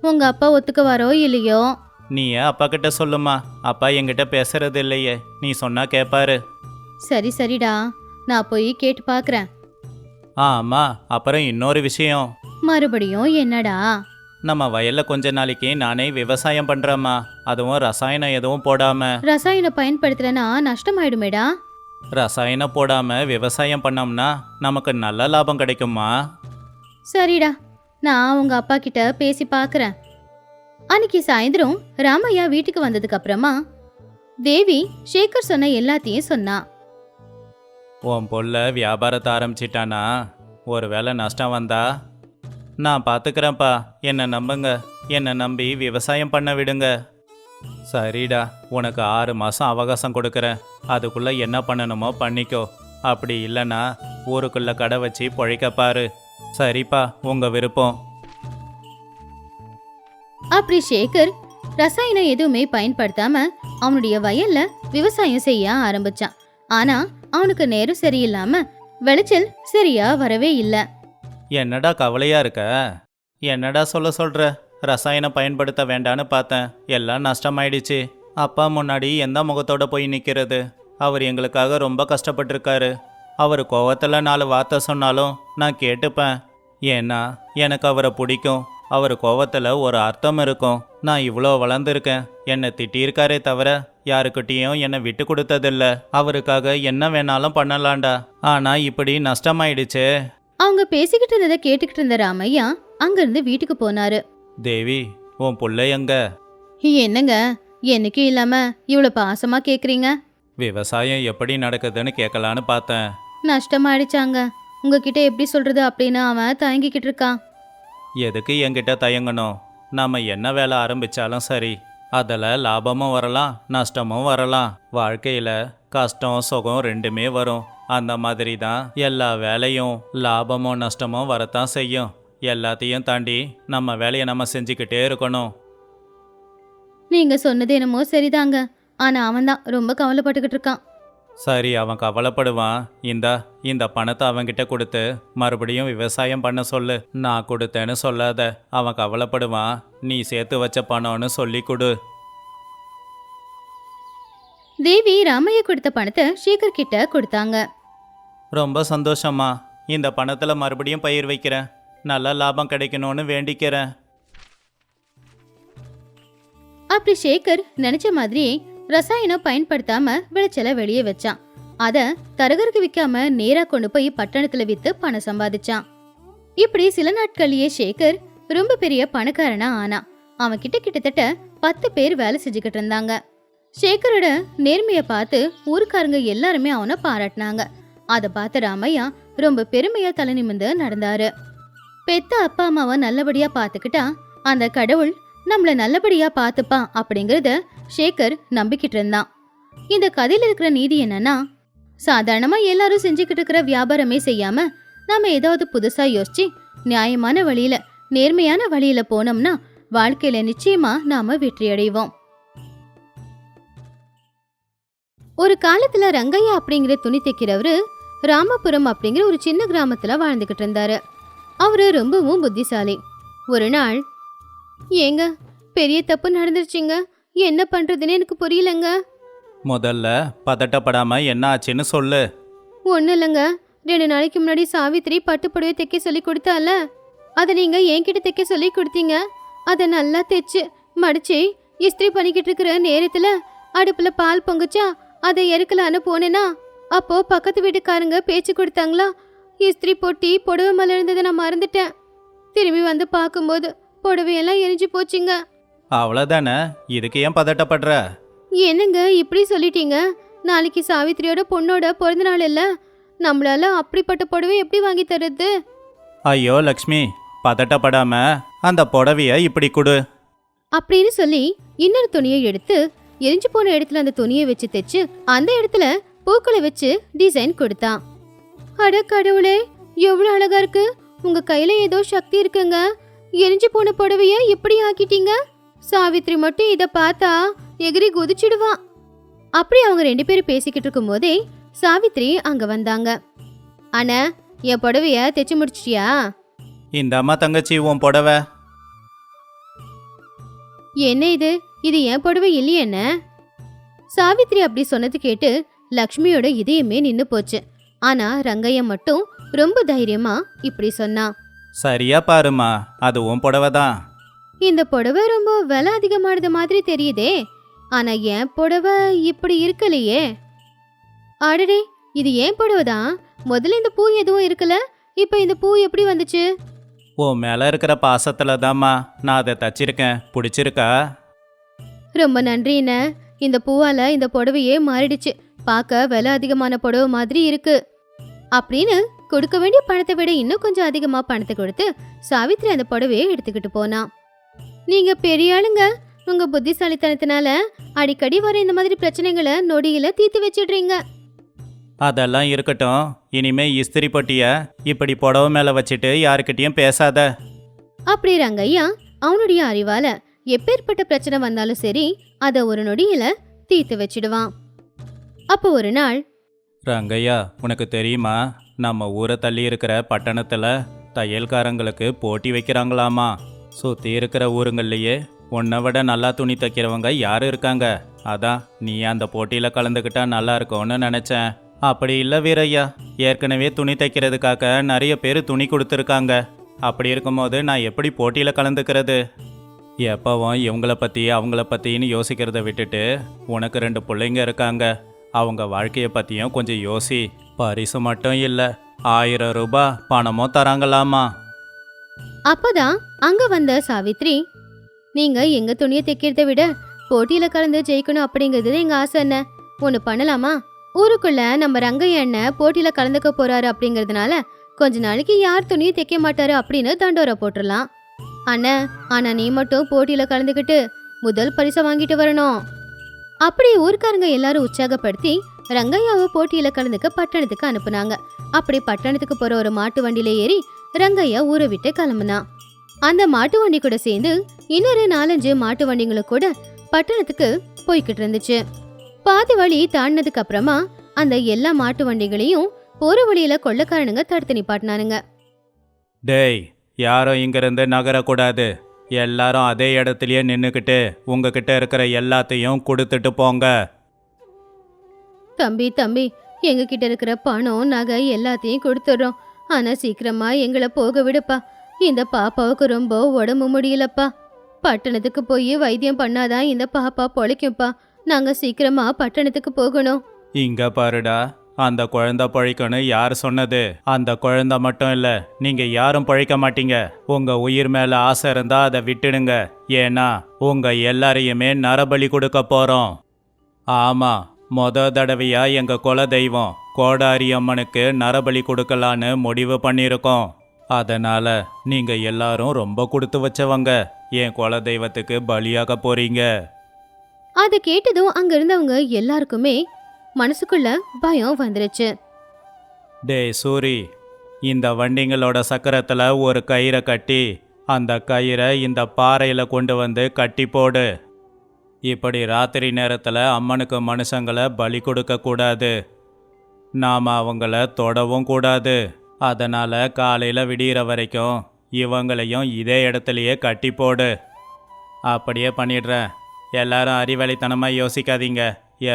Speaker 1: உங்க அப்பா ஒத்துக்குவாரோ இல்லையோ?
Speaker 2: நீ ஏன் அப்பா கிட்ட சொல்லுமா? அப்பா என்கிட்ட பேசுறது இல்லையே, நீ சொன்னா கேட்பாரு.
Speaker 1: சரி சரிடா, நான் போய் கேட்டு பார்க்கறேன்.
Speaker 2: ஆமா, அப்புறம் இன்னொரு விஷயம்.
Speaker 1: மறுபடியும் என்னடா?
Speaker 2: நம்ம வயல்ல கொஞ்ச நாளைக்கு நானே விவசாயம் பண்றேம்மா. அதுவும் ரசாயனம் எதுவும் போடாம.
Speaker 1: ரசாயனம் பயன்படுத்துறேன்னா நஷ்டமாயிடுமேடா.
Speaker 2: ரசாயனம் போடாம விவசாயம் பண்ணோம்னா நமக்கு நல்ல லாபம் கிடைக்குமா?
Speaker 1: சரிடா, நான் உங்க அப்பா கிட்ட பேசி பார்க்கறேன். அன்னைக்கு சாயந்தரம் ராமையா வீட்டுக்கு வந்ததுக்கு அப்புறமா தேவி சேகர் சொன்ன எல்லாத்தையும் சொன்னா.
Speaker 2: உன் பொல்ல வியாபாரத்தை ஆரம்பிச்சிட்டானா? ஒருவேளை நஷ்டம் வந்தா நான் பார்த்துக்கிறேன்ப்பா. என்னை நம்புங்க, என்னை நம்பி விவசாயம் பண்ண விடுங்க. சரிடா, உனக்கு 6 மாதம் அவகாசம் கொடுக்குறேன். அதுக்குள்ளே என்ன பண்ணணுமோ பண்ணிக்கோ. அப்படி இல்லைன்னா ஊருக்குள்ளே கடை வச்சு பொழைக்க பாரு. சரிப்பா, உங்கள் விருப்பம்.
Speaker 1: அப்படி சேகர் ரசாயனம் எதுவுமே பயன்படுத்தாம அவனுடைய வயல்ல விவசாயம் செய்ய ஆரம்பிச்சான். ஆனா அவனுக்கு நேரம் சரியில்லாம விளைச்சல் சரியா வரவே இல்லை.
Speaker 2: என்னடா கவலையா இருக்க? என்னடா சொல்ற? ரசாயனம் பயன்படுத்த வேண்டான்னு பார்த்தேன், எல்லாம் நஷ்டமாயிடுச்சு. அப்பா முன்னாடி எந்த முகத்தோட போய் நிற்கிறது? அவர் எங்களுக்காக ரொம்ப கஷ்டப்பட்டிருக்காரு. அவர் கோவத்தில் 4 வார்த்தை சொன்னாலும் நான் கேட்டுப்பேன். ஏன்னா எனக்கு அவரை பிடிக்கும். அவர் கோவத்தில் ஒரு அர்த்தம் இருக்கும். நான் இவ்வளோ வளர்ந்துருக்கேன், என்னை திட்டியிருக்காரே தவிர யாருக்கிட்டேயும் என்னை விட்டு கொடுத்ததில்ல. அவருக்காக என்ன வேணாலும் பண்ணலாண்டா. ஆனால் இப்படி நஷ்டமாயிடுச்சு.
Speaker 1: அவங்க பேசிக்கிட்டு இருந்ததை கேட்டுக்கிட்டு இருந்த ராமையா அங்கிருந்து வீட்டுக்கு போனாரு.
Speaker 2: தேவி, உன் புள்ள எங்க?
Speaker 1: என்னங்க என்னைக்கும் இல்லாம இவ்வளவு பாசமா கேக்குறீங்க?
Speaker 2: விவசாயம் எப்படி நடக்குதுன்னு கேட்கலான்னு பார்த்தேன்.
Speaker 1: நஷ்டமாயிடுச்சாங்க. உங்ககிட்ட எப்படி சொல்றது அப்படின்னு அவன் தயங்கிக்கிட்டு இருக்கான்.
Speaker 2: எதுக்கு என்கிட்ட தயங்கணும்? நாம என்ன வேலை ஆரம்பிச்சாலும் சரி, அதில் லாபமும் வரலாம் நஷ்டமும் வரலாம். வாழ்க்கையில் கஷ்டம் சுகம் ரெண்டுமே வரும். அந்த மாதிரி தான் எல்லா வேலையும் லாபமும் நஷ்டமும் வரத்தான் செய்யும். எல்லாத்தையும் தாண்டி நம்ம வேலையை நம்ம செஞ்சுக்கிட்டே இருக்கணும்.
Speaker 1: நீங்க சொன்னது என்னமோ சரிதாங்க. ஆனா அவன் தான் ரொம்ப கவலைப்பட்டுக்கிட்டு இருக்கான்.
Speaker 2: சரி, அவன் கவலைப்படுவான். இந்த பணத்தை அவன்கிட்ட கொடுத்து மறுபடியும் விவசாயம் பண்ண சொல்லு. நான் கொடுத்தேன்னு சொல்லாத. அவன் கவலைப்படுவான். நீ சேர்த்து வச்ச பணம்னு சொல்லி கொடு.
Speaker 1: தேவி ராமையா கொடுத்த பணத்தை சேகர் கிட்ட கொடுத்தாங்க.
Speaker 2: ரொம்ப சந்தோஷமா. இந்த பணத்தில் மறுபடியும் பயிர் வைக்கிறேன். நல்ல லாபம் கிடைக்கணும்னு வேண்டிக்கிறேன்.
Speaker 1: அப்படி சேகர் நினைச்ச மாதிரி ரசாயனம் பயன்படுத்தாம விளைச்சலை வெளியே வச்சான். அத தரகருக்கு விற்காம நேரா கொண்டு போய் பட்டணத்துல வித்து பணம் சம்பாதிச்சான். இப்படி சில நாட்கள்லயே சேகர் ரொம்ப பெரிய பணக்காரனா ஆனான். அவன் கிட்ட கிட்டத்தட்ட 10 பேர் வேலை செஞ்சுக்கிட்டு இருந்தாங்க. சேகரோட நேர்மைய பார்த்து ஊருக்காரங்க எல்லாருமே அவனை பாராட்டினாங்க. அதை பார்த்து ராமையா ரொம்ப பெருமையா தலை நிமிர்ந்து நடந்தாரு. பெத்த அப்பா அம்மாவை நல்லபடியா பாத்துக்கிட்டா அந்த கடவுள் நம்மள நல்லபடியா பாத்துப்பான் அப்படிங்கறத சேகர் நம்பிக்கிட்டு இருந்தான். இந்த கதையில இருக்கிற நீதி என்னன்னா, சாதாரணமா எல்லாரும் செஞ்சுக்கிட்டு இருக்கிற வியாபாரமே செய்யாம நாம ஏதாவது புதுசா யோசிச்சு நியாயமான வழியில நேர்மையான வழியில போனோம்னா வாழ்க்கையில நிச்சயமா நாம வெற்றி அடைவோம். ஒரு காலத்துல ரங்கையா அப்படிங்கிற துணி தைக்கிறவரு ராமபுரம் அப்படிங்கிற ஒரு சின்ன கிராமத்துல வாழ்ந்துகிட்டு இருந்தாரு. அவரு ரொம்பவும் புத்திசாலி. ஒரு நாள், ஏங்க பெரிய தப்பு நடந்துருச்சுங்க, என்ன பண்றதுன்னு எனக்கு புரியலங்க.
Speaker 2: முதல்ல பதட்டப்படாம என்ன ஆச்சுன்னு சொல்லு.
Speaker 1: ஒன்றும் இல்லைங்க, 2 நாளைக்கு முன்னாடி சாவித்திரி பட்டுப்புடவை தைக்க சொல்லி கொடுத்தால, அதை நீங்க என்கிட்ட தைக்க சொல்லி கொடுத்தீங்க. அதை நல்லா தைச்சு மடிச்சு இஸ்திரி பண்ணிக்கிட்டு இருக்கிற நேரத்துல அடுப்புல பால் பொங்குச்சா அதை எருக்கலான்னு போனேனா, அப்போ பக்கத்து வீட்டுக்காரங்க பேச்சு கொடுத்தாங்களா, இஸ்திரி போட்டி புடவை மலர்ந்ததை நான் மறந்துட்டேன். திரும்பி வந்து பார்க்கும்போது புடவையெல்லாம் எரிஞ்சு போச்சுங்க.
Speaker 2: அவ்வளோதானே, இதுக்கு ஏன் பதட்டப்படுற?
Speaker 1: என்னங்க இப்படி சொல்லிட்டீங்க? நாளைக்கு சாவித்திரியோட பொண்ணோட பிறந்த நாள் இல்ல, நம்மளால அப்படிப்பட்ட புடவை எப்படி வாங்கி தருது?
Speaker 2: ஐயோ லக்ஷ்மி, பதட்டப்படாம அந்த புடவைய இப்படி கொடு
Speaker 1: அப்படின்னு சொல்லி இன்னொரு துணியை எடுத்து எரிஞ்சு போன இடத்துல அந்த துணியை வச்சு தைச்சு அந்த இடத்துல பூக்களை வச்சு டிசைன் கொடுத்தான். அட கடவுளே, எவ்வளவு அழகா இருக்கு! உங்க கையில ஏதோ சக்தி இருக்குங்க. எரிஞ்சு போன புடவைய எப்படி ஆக்கிட்டீங்க? சாவித்ரி மட்டும் இத பார்த்தா எகிரி குதிச்சிடுவான். அப்படி அவங்க 2 பேரும் பேசிக்கிட்டு இருக்கும் போதே சாவித்ரி அங்க வந்தாங்க. அண்ணா, என் புடவைய தைச்சு முடிச்சிட்டியா?
Speaker 2: இந்த அம்மா தங்கச்சி உன் புடவை.
Speaker 1: என்ன இது? இது என் புடவை இல்லையே என்ன? சாவித்ரி அப்படி சொன்னது கேட்டு லக்ஷ்மியோட இதயமே நின்னு போச்சு. ஆனா ரங்கையா மட்டும் ரொம்ப தைரியமா இப்படி சொன்னான்.
Speaker 2: சரியா பாருமா, அது உன் புடவை தான்.
Speaker 1: இந்த புடவை ரொம்ப விலை அதிகமானது மாதிரி தெரியுதே, ஆனா என் புடவை இப்படி இருக்கலையே. அடடே, இது ஏன் புடவை தான். முதல்ல இந்த பூ எதுவும் இருக்கல, இப்ப இந்த பூ எப்படி வந்துச்சு?
Speaker 2: உன் மேல இருக்கிற பாசத்துல தாம்மா நான் அதை தச்சிருக்கேன். பிடிச்சிருக்கா?
Speaker 1: ரொம்ப நன்றிண்ண. இந்த பூவால இந்த புடவையே மாறிடுச்சு. பார்க்க விலை அதிகமான புடவை மாதிரி இருக்கு. அப்படின்னு கொடுக்க வேண்டிய பணத்தை விட இன்னும் கொஞ்சம் அதிகமா பணத்தை கொடுத்து சாவித்ரி அந்த புடவையை எடுத்துக்கிட்டு போனான். நீங்க பெரிய ஆளுங்க. உங்க புத்திசாலித்தனத்தினால அடிக்கடி வர இந்த மாதிரி பிரச்சனைகளை நொடியில தீர்த்து வச்சிடுறீங்க.
Speaker 2: அதெல்லாம் இருக்கட்டும். இனிமே இஸ்திரி பொட்டிய இப்படி புடவை மேல வச்சுட்டு யாருக்கிட்டையும் பேசாத.
Speaker 1: அப்படி ரங்கையா அவனுடைய அறிவால எப்பேற்பட்ட பிரச்சனை வந்தாலும் சரி அத ஒரு நொடியில தீர்த்து வச்சிடுவான். அப்போ ஒரு நாள்,
Speaker 2: ரங்கையா, உனக்கு தெரியுமா, நம்ம ஊரை தள்ளி இருக்கிற பட்டணத்துல தையல்காரங்களுக்கு போட்டி வைக்கிறாங்களாமா. சுற்றி இருக்கிற ஊருங்கள்லையே உன்னை விட நல்லா துணி தைக்கிறவங்க யார் இருக்காங்க? அதான் நீ அந்த போட்டியில் கலந்துக்கிட்டா நல்லா இருக்கும்னு நினச்சேன். அப்படி இல்லை வீரையா, ஏற்கனவே துணி தைக்கிறதுக்காக நிறைய பேர் துணி கொடுத்துருக்காங்க. அப்படி இருக்கும்போது நான் எப்படி போட்டியில் கலந்துக்கிறது? எப்பவும் இவங்கள பற்றி அவங்கள பற்றின்னு யோசிக்கிறத விட்டுட்டு உனக்கு 2 பிள்ளைங்க இருக்காங்க, அவங்க வாழ்க்கையை பற்றியும் கொஞ்சம் யோசி. பரிசு மட்டும் இல்லை, 1000 ரூபாய் பணமும் தராங்களாமா.
Speaker 1: அப்பதான் அங்க வந்த சாவித்ரி, நீங்க எங்க துணியை தைக்கிறத விட போட்டியில கலந்து ஜெயிக்கணும் அப்படிங்கிறது எங்க ஆசை. என்ன ஒண்ணு பண்ணலாமா? ஊருக்குள்ள நம்ம ரங்கைய அண்ணன் போட்டியில கலந்துக்க போறாரு அப்படிங்கறதுனால கொஞ்ச நாளைக்கு யார் துணியும் தைக்க மாட்டாரு அப்படின்னு தண்டோரா போட்டுடலாம். அண்ணன், ஆனா நீ மட்டும் போட்டியில கலந்துக்கிட்டு முதல் பரிசை வாங்கிட்டு வரணும். அப்படி ஊர்க்காரங்க எல்லாரும் உற்சாகப்படுத்தி ரங்கையாவை போட்டியில கலந்துக்க பட்டணத்துக்கு அனுப்புனாங்க. அப்படி பட்டணத்துக்கு போற ஒரு மாட்டு வண்டியில ஏறி ரங்கையா ஊரை விட்டு கிளம்புனான். அந்த மாட்டு வண்டி கூட சேர்ந்து இன்னொரு 4-5 மாட்டு வண்டிங்களும் கூட பட்டணத்துக்கு போய்கிட்டு இருந்துச்சு. பாதி வழி தாண்டினதுக்கு அப்புறமா அந்த எல்லா மாட்டு வண்டிகளையும் போற வழியில கொள்ளைக்காரனுங்க தடுத்து நிப்பாட்டினானுங்க.
Speaker 2: டேய், யாரும் இங்கிருந்து நகரக்கூடாது. எல்லாரும் அதே இடத்துலயே நின்றுக்கிட்டு உங்ககிட்ட இருக்கிற எல்லாத்தையும் கொடுத்துட்டு போங்க.
Speaker 1: தம்பி, எங்க கிட்ட இருக்கிற பணம் நகை எல்லாத்தையும் கொடுத்துடுறோம். ஆனா சீக்கிரமா எங்களை போக விடுப்பா. இந்த பாப்பாவுக்கு ரொம்ப உடம்பு முடியலப்பா. பட்டணத்துக்கு போய் வைத்தியம் பண்ணாதான் இந்த பாப்பா பொழைக்கும்பா. நாங்க சீக்கிரமா பட்டணத்துக்கு போகணும்.
Speaker 2: இங்க பாருடா, அந்த குழந்தை பழிக்கணும் யார் சொன்னது? அந்த குழந்தை மட்டும் இல்ல, நீங்க யாரும் பழிக்க மாட்டீங்க. உங்க உயிர் மேல ஆசை இருந்தா அதை விட்டுடுங்க. ஏன்னா உங்க எல்லாரையுமே நரபலி கொடுக்க போறோம். ஆமா, தடவையா எங்க குல தெய்வம் கோடாரி அம்மனுக்கு நரபலி கொடுக்கலான்னு முடிவு பண்ணியிருக்கோம். அதனால நீங்க எல்லாரும் ரொம்ப கொடுத்து வச்சவங்க. என் குல தெய்வத்துக்கு பலியாக போறீங்க.
Speaker 1: அதை கேட்டதும் அங்க இருந்தவங்க எல்லாருக்குமே மனசுக்குள்ள பயம் வந்துருச்சு.
Speaker 2: டேய் சூரி, இந்த வண்டிங்களோட சக்கரத்துல ஒரு கயிறை கட்டி அந்த கயிறை இந்த பாறையில கொண்டு வந்து கட்டி போடு. இப்படி ராத்திரி நேரத்தில் அம்மனுக்கு மனுஷங்களை பலி கொடுக்க கூடாது. நாம் அவங்கள தொடவும் கூடாது. அதனால காலையில் விடிகிற வரைக்கும் இவங்களையும் இதே இடத்துலையே கட்டி போடு. அப்படியே பண்ணிடுறேன். எல்லாரும் அறிவாளித்தனமாக யோசிக்காதீங்க.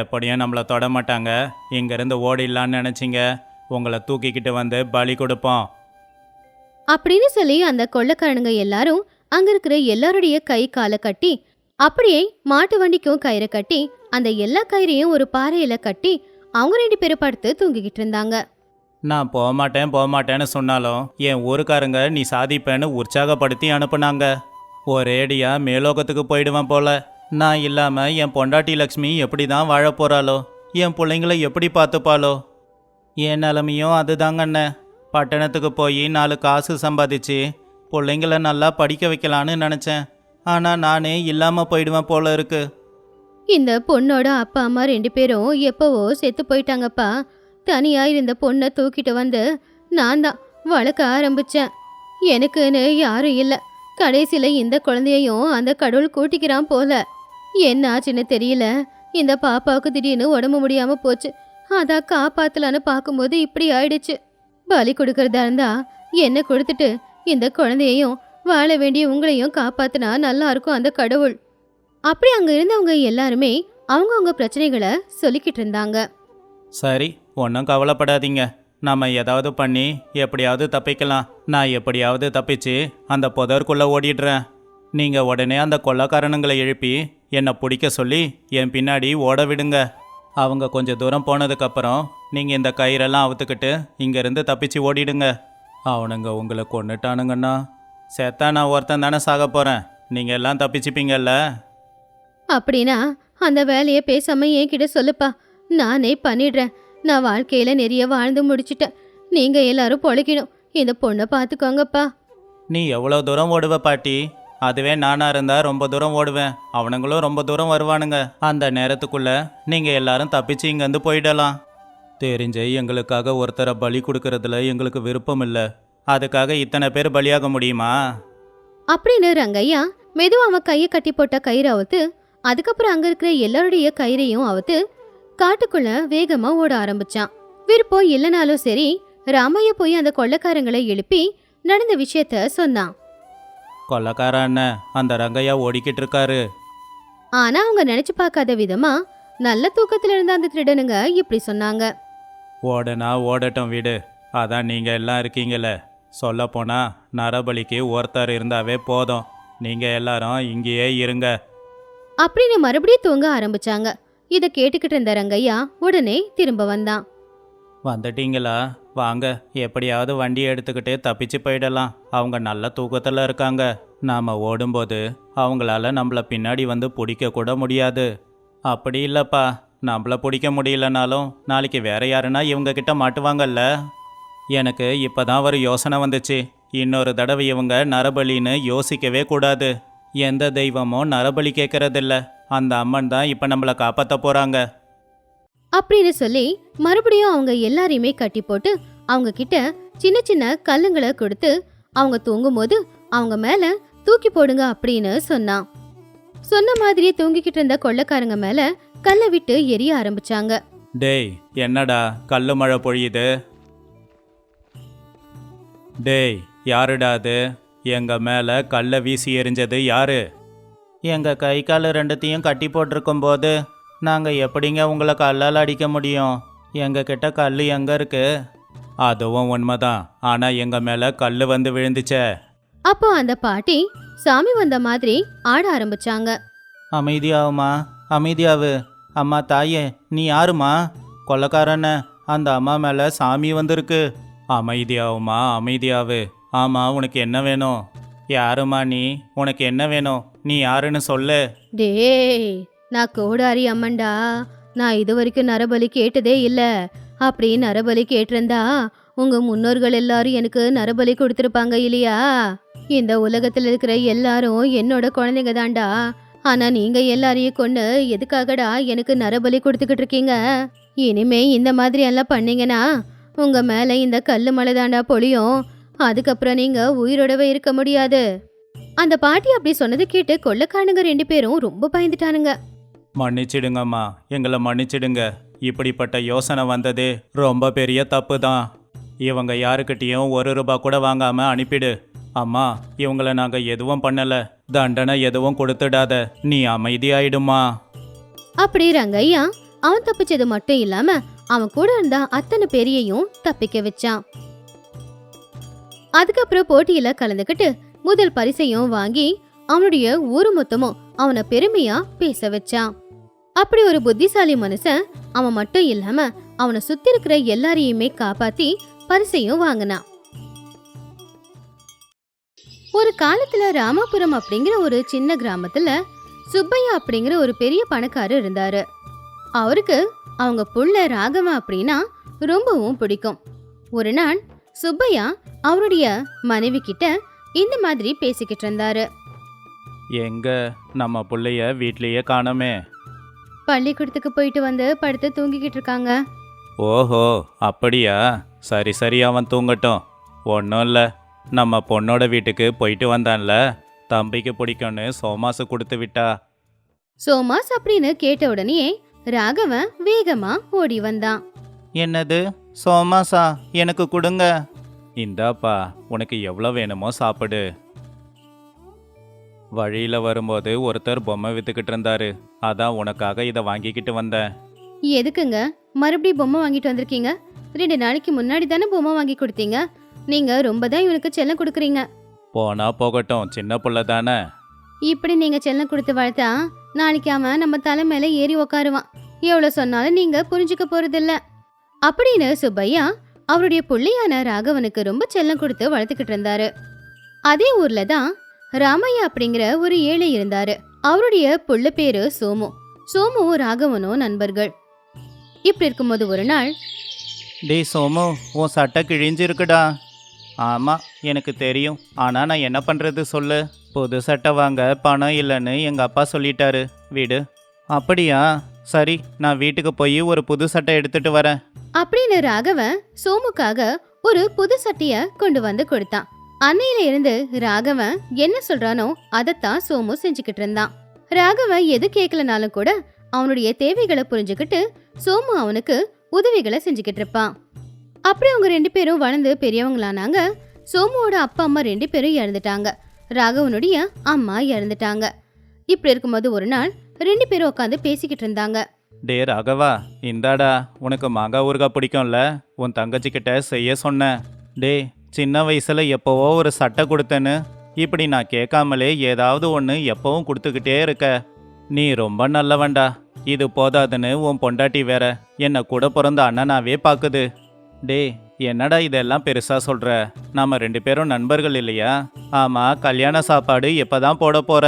Speaker 2: எப்படியும் நம்மளை தொட மாட்டாங்க. இங்கேருந்து ஓடிடலான்னு நினச்சிங்க, உங்களை தூக்கிக்கிட்டு வந்து பலி கொடுப்போம்
Speaker 1: அப்படின்னு சொல்லி அந்த கொள்ளைக்காரனுங்க எல்லாரும் அங்க இருக்கிற எல்லாருடைய கை காலை கட்டி அப்படியே மாட்டு வண்டிக்கும் கயிறை கட்டி அந்த எல்லா கயிறையும் ஒரு பாறையில கட்டி அவங்க 2 பேரும் படுத்து தூங்கிக்கிட்டு இருந்தாங்க.
Speaker 2: நான் போகமாட்டேன்னு சொன்னாலும் என் ஊருக்காரங்க நீ சாதிப்பேன்னு உற்சாகப்படுத்தி அனுப்புனாங்க. ஒரேடியா மேலோகத்துக்கு போயிடுவேன் போல. நான் இல்லாமல் என் பொண்டாட்டி லக்ஷ்மி எப்படி தான் வாழ போகிறாளோ, என் பிள்ளைங்கள எப்படி பார்த்துப்பாளோ. என் நிலமையும் அதுதாங்க அண்ணன். பட்டணத்துக்கு போய் 4 காசு சம்பாதிச்சு பிள்ளைங்கள நல்லா படிக்க வைக்கலான்னு நினச்சேன். ஆனால் நானே இல்லாமல் போயிடுவேன் போல இருக்கு.
Speaker 1: இந்த பொண்ணோட அப்பா அம்மா 2 பேரும் எப்பவோ செத்து போயிட்டாங்கப்பா. தனியா இருந்த பொண்ணை தூக்கிட்டு வந்து நான் தான் வளர்க்க ஆரம்பிச்சேன். எனக்குன்னு யாரும் இல்லை. கடைசியில இந்த குழந்தையையும் அந்த கடவுள் கூட்டிக்கிறான் போல. என்ன ஆச்சுன்னு தெரியல. இந்த பாப்பாவுக்கு திடீர்னு உடம்பு முடியாம போச்சு. அதான் காப்பாத்தலான்னு பார்க்கும்போது இப்படி ஆயிடுச்சு. பலி கொடுக்கறதா இருந்தா என்ன கொடுத்துட்டு இந்த குழந்தையையும் வாழ வேண்டிய உங்களையும் காப்பாத்தினா நல்லா இருக்கும் அந்த கடவுள். அப்படி அங்க இருந்தவங்க எல்லாருமே அவங்கவுங்க பிரச்சனைகளை சொல்லிக்கிட்டு இருந்தாங்க.
Speaker 2: சரி, ஒன்றும் கவலைப்படாதீங்க. நம்ம ஏதாவது பண்ணி எப்படியாவது தப்பிக்கலாம். நான் எப்படியாவது தப்பிச்சு அந்த புதருக்குள்ளே ஓடிடுறேன். நீங்கள் உடனே அந்த கொள்ளைக்காரனுங்களை எழுப்பி என்னை பிடிக்க சொல்லி என் பின்னாடி ஓட விடுங்க. அவங்க கொஞ்சம் தூரம் போனதுக்கப்புறம் நீங்கள் இந்த கயிறெல்லாம் அவுத்துக்கிட்டு இங்கேருந்து தப்பிச்சு ஓடிடுங்க. அவனுங்க உங்களை கொண்டுட்டானுங்கண்ணா. செத்தா நான் ஒருத்தன் தானே சாக போகிறேன். நீங்கள் எல்லாம் தப்பிச்சுப்பீங்கல்ல?
Speaker 1: அப்படின்னா அந்த வேலையை பேசாம என்கிட்ட சொல்லுப்பா, நானே பண்ணிடுறேன். நான் வாழ்க்கையில நிறைய வாழ்ந்து முடிச்சிட்டேன். நீங்க எல்லாரும் பொழைக்கணும். இந்த பொண்ணை பார்த்துக்கோங்கப்பா.
Speaker 2: நீ எவ்வளோ தூரம் ஓடுவ பாட்டி? அதுவே நானாக இருந்தால் ரொம்ப தூரம் ஓடுவேன். அவனுங்களும் ரொம்ப தூரம் வருவானுங்க. அந்த நேரத்துக்குள்ளே நீங்கள் எல்லாரும் தப்பிச்சு இங்கேருந்து போயிடலாம். தெரிஞ்சு எங்களுக்காக ஒருத்தரை பலி கொடுக்கறதுல எங்களுக்கு விருப்பம் இல்லை. அதுக்காக இத்தனை பேர் பலியாக முடியுமா?
Speaker 1: அப்படின்னு ரங்கையா மெதுவா அவன் கையை கட்டி போட்ட கயிறை அவுத்து அதுக்கப்புறம் அங்க இருக்கிற எல்லாருடைய கயிறையும் அவுத்து காட்டுக்குள்ள வேகமா ஓட ஆரம்பிச்சான். விருப்பம் இல்லைனாலும் சரி, ராமைய போய் அந்த கொள்ளைக்காரங்களை எழுப்பி நடந்த விஷயத்த சொன்னான்.
Speaker 2: கொள்ளைக்கார அண்ணன், அந்த ரங்கையா ஓடிக்கிட்டு இருக்காரு.
Speaker 1: ஆனா அவங்க நினைச்சு பார்க்காத விதமா நல்ல தூக்கத்துல இருந்த அந்த திருடனுங்க இப்படி சொன்னாங்க.
Speaker 2: ஓடனா ஓடட்டும் விடு. அதான் நீங்கள் எல்லாம் இருக்கீங்களே. சொல்லப்போனா நரபலிக்கு ஒருத்தர் இருந்தாவே போதும். நீங்கள் எல்லாரும் இங்கேயே இருங்க
Speaker 1: அப்படின்னு மறுபடியும் தூங்க ஆரம்பிச்சாங்க. இதை கேட்டுக்கிட்டு இருந்த ரங்கையா உடனே திரும்ப வந்தான்.
Speaker 2: வந்துட்டீங்களா? வாங்க, எப்படியாவது வண்டியை எடுத்துக்கிட்டு தப்பிச்சு போயிடலாம். அவங்க நல்ல தூக்கத்தில் இருக்காங்க. நாம் ஓடும்போது அவங்களால நம்மளை பின்னாடி வந்து பிடிக்க கூட முடியாது. அப்படி இல்லைப்பா, நம்மளை பிடிக்க முடியலனாலும் நாளைக்கு வேற யாருன்னா இவங்க கிட்ட மாட்டுவாங்கல்ல. எனக்கு இப்போ தான் ஒரு யோசனை வந்துச்சு. இன்னொரு தடவை இவங்க நரபலின்னு யோசிக்கவே கூடாது. எந்த தெய்வமும் நரபலி கேட்கறதில்ல. அந்த அம்மன் தான் இப்போ நம்மளை காப்பாற்ற போகிறாங்க.
Speaker 1: அப்படின்னு சொல்லி மறுபடியும் அவங்க எல்லாரையுமே கட்டி போட்டு அவங்க கிட்ட சின்ன சின்ன கல்லுங்களை கொடுத்து அவங்க தூங்கும்போது அவங்க மேல தூக்கி போடுங்க அப்படின்னு சொன்னான். சொன்ன மாதிரியே தூங்கிக்கிட்டு இருந்த கொள்ளைக்காரங்க மேல கல்லை விட்டு எரிய ஆரம்பிச்சாங்க.
Speaker 2: டேய், என்னடா கல்லு மழை பொழியுது? டேய், யாருடா அது? எங்க மேல கல்லை வீசி எறிஞ்சது யாரு? எங்க கை கால் ரெண்டுத்தையும் கட்டி போட்டிருக்கும் போது நாங்க எப்படிங்க உங்களை கல்லால் அடிக்க முடியும்? எங்க கிட்ட கல் எங்க இருக்கு? அதுவும் உண்மைதான், ஆனா எங்க மேல கல்லு வந்து விழுந்துச்சே.
Speaker 1: அப்போ அந்த பாட்டி சாமி வந்த மாதிரி ஆட ஆரம்பிச்சாங்க.
Speaker 2: அமைதியாவுமா, அமைதியாவு. அம்மா தாயே, நீ யாருமா? கொள்ளக்காரன, அந்த அம்மா மேல சாமி வந்திருக்கு. அமைதியாவுமா, அமைதியாவு. ஆமா, உனக்கு என்ன வேணும்? யாருமா நீ? உனக்கு என்ன வேணும்? நீ யாருன்னு சொல்லு.
Speaker 1: டேய், நான் கோடாரி அம்மன்டா. நான் இது வரைக்கும் நரபலி கேட்டதே இல்ல. அப்படி நரபலி கேட்டிருந்தா உங்க முன்னோர்கள் எல்லாரும் எனக்கு நரபலி கொடுத்திருப்பாங்க இல்லையா? இந்த உலகத்துல இருக்கிற எல்லாரும் என்னோட குழந்தைங்க தான்டா. ஆனா நீங்க எல்லாரையும் கொண்டு எதுக்காகடா எனக்கு நரபலி கொடுத்துக்கிட்டு இருக்கீங்க? இனிமே இந்த மாதிரி எல்லாம் பண்ணீங்கன்னா உங்க மேல இந்த கல்லு மலை தாண்டா பொழியும். அதுக்கப்புறம் நீங்க உயிரோடவே இருக்க முடியாது. அந்த பாட்டி அப்படி சொன்னது கேட்டு கொள்ளைக்காரனுங்க 2 பேரும் ரொம்ப பயந்துட்டானுங்க.
Speaker 2: மன்னிச்சிடுங்கம்மா, எங்களை மன்னிச்சிடுங்க. இப்படிப்பட்ட யோசனை வந்ததே ரொம்ப பெரிய தப்பு தான். இவங்க யாருக்கிட்டேயும் 1 ரூபா கூட வாங்காம அனுப்பிடு. அம்மா, இவங்களை நாங்கள் எதுவும் பண்ணல. தண்டனை எதுவும் கொடுத்துடாத. நீ அமைதியாயிடுமா.
Speaker 1: அப்படி ரங்கையா அவன் தப்பிச்சது மட்டும் இல்லாம அவன் கூட இருந்த அத்தனை பேரையும் தப்பிக்க வச்சான். அதுக்கப்புறம் போட்டியில கலந்துக்கிட்டு முதல் பரிசையும் வாங்கி அவனுடைய ஊரு மொத்தமும் அவனை பெருமையா பேச வச்சான். அப்படி ஒரு புத்திசாலி மனுஷன் அவன் மட்டும் இல்லாம அவனை சுத்தி இருக்கிற எல்லாரையுமே காப்பாத்தி பரிசையும் வாங்கினான். ஒரு காலத்துல ராமாபுரம் அப்படிங்கிற ஒரு சின்ன கிராமத்துல சுப்பையா அப்படிங்கிற ஒரு பெரிய பணக்காரர் இருந்தாரு. அவருக்கு அவங்க புள்ள ராகவன் அப்படின்னா ரொம்பவும் பிடிக்கும். ஒரு நாள் சுப்பையா அவருடைய மனைவி கிட்ட இந்த மாதிரி பேசிக்கிட்டு இருந்தாரு.
Speaker 2: எங்க நம்ம பிள்ளைய வீட்லயே காணோமே.
Speaker 1: பள்ளிக்கூடத்துக்கு போயிட்டு வந்து படுத்து தூங்கிக்கிட்டு இருக்காங்க.
Speaker 2: ஓஹோ, அப்படியா? சரி சரி, அவன் தூங்கட்டும். ஒன்றும் இல்லை, நம்ம பொண்ணோட வீட்டுக்கு போயிட்டு வந்தான்ல, தம்பிக்கு பிடிக்கும்னு சோமாசு கொடுத்து விட்டா.
Speaker 1: சோமாஸ் அப்படின்னு கேட்ட உடனே ராகவன் வேகமா ஓடி வந்தான்.
Speaker 2: என்னது சோமாசா? எனக்கு கொடுங்க. இந்தாப்பா, உனக்கு எவ்வளோ வேணுமோ சாப்பிடு. வழியில வரும்போது ஒருத்தர் பொம்மை வித்துக்கிட்டு இருந்தாரு, அதான் உனக்காக இதை வாங்கிக்கிட்டு வந்தேன்.
Speaker 1: எதுக்குங்க மறுபடியும் பொம்மை வாங்கிட்டு வந்திருக்கீங்க? 2 நாளைக்கு முன்னாடி தானே பொம்மை வாங்கி கொடுத்தீங்க. நீங்க ரொம்ப தான் இவனுக்கு செல்லம் கொடுக்குறீங்க.
Speaker 2: போனா போகட்டும், சின்ன புள்ள தானே.
Speaker 1: இப்படி நீங்க செல்லம் கொடுத்து வளர்த்தா நாளைக்கு அவன் நம்ம தலை மேல ஏறி உக்காருவான். எவ்வளவு சொன்னாலும் நீங்க புரிஞ்சுக்க போறதில்ல அப்படின்னு சுப்பையா அவருடைய புள்ளையான ராகவனுக்கு ரொம்ப செல்லம் கொடுத்து வளர்த்துக்கிட்டு இருந்தாரு. அதே ஊர்ல தான் ராமையா அப்படிங்கிற ஒரு ஏழை இருந்தாரு. அவருடைய புள்ள பேரு சோமு. சோமுவும் ராகவனும் நண்பர்கள். இப்படி இருக்கும்போது ஒரு நாள்,
Speaker 2: டேய் சோமு, உன் சட்டை கிழிஞ்சிருக்குடா. ஆமாம், எனக்கு தெரியும். ஆனால் நான் என்ன பண்ணுறது சொல்லு. புது சட்டை வாங்க பணம் இல்லைன்னு எங்கள் அப்பா சொல்லிட்டாரு. வீடு. அப்படியா? சரி, நான் வீட்டுக்கு போய் ஒரு புது சட்டை எடுத்துட்டு வரேன்
Speaker 1: அப்படின்னு ராகவன் சோமுக்காக ஒரு புது சட்டைய கொண்டு வந்து கொடுத்தான். அன்னையில இருந்து ராகவன் என்ன சொல்றானோ அதத்தான் சோமு செஞ்சுக்கிட்டு இருந்தான். ராகவன் எது கேட்கலனாலும் கூட அவனுடைய தேவைகளை புரிஞ்சுக்கிட்டு சோமு அவனுக்கு உதவிகளை செஞ்சுக்கிட்டு இருப்பான். அப்படி அவங்க 2 பேரும் வளர்ந்து பெரியவங்களானாங்க. சோமுவோட அப்பா அம்மா 2 பேரும் இறந்துட்டாங்க. ராகவனுடைய அம்மா இறந்துட்டாங்க. இப்படி இருக்கும்போது ஒரு நாள் 2 பேரும் உட்காந்து பேசிக்கிட்டு இருந்தாங்க.
Speaker 2: டே ராகவா, இந்தாடா, உனக்கு மாங்காய் ஊறுகாய் பிடிக்கும்ல, உன் தங்கச்சிக்கிட்ட செய்ய சொன்னேன். டே, சின்ன வயசில் எப்போவோ ஒரு சட்டை கொடுத்தேன்னு இப்படி நான் கேட்காமலே ஏதாவது ஒன்று எப்பவும் கொடுத்துக்கிட்டே இருக்க. நீ ரொம்ப நல்லவன்டா. இது போதாதுன்னு உன் பொண்டாட்டி வேற என்னை கூட பிறந்த அண்ணனாவே பார்க்குது. டேய், என்னடா இதெல்லாம் பெருசா சொல்ற? நாம 2 பேரும் நண்பர்கள் இல்லையா? ஆமா, கல்யாண சாப்பாடு எப்பதான் போட போற?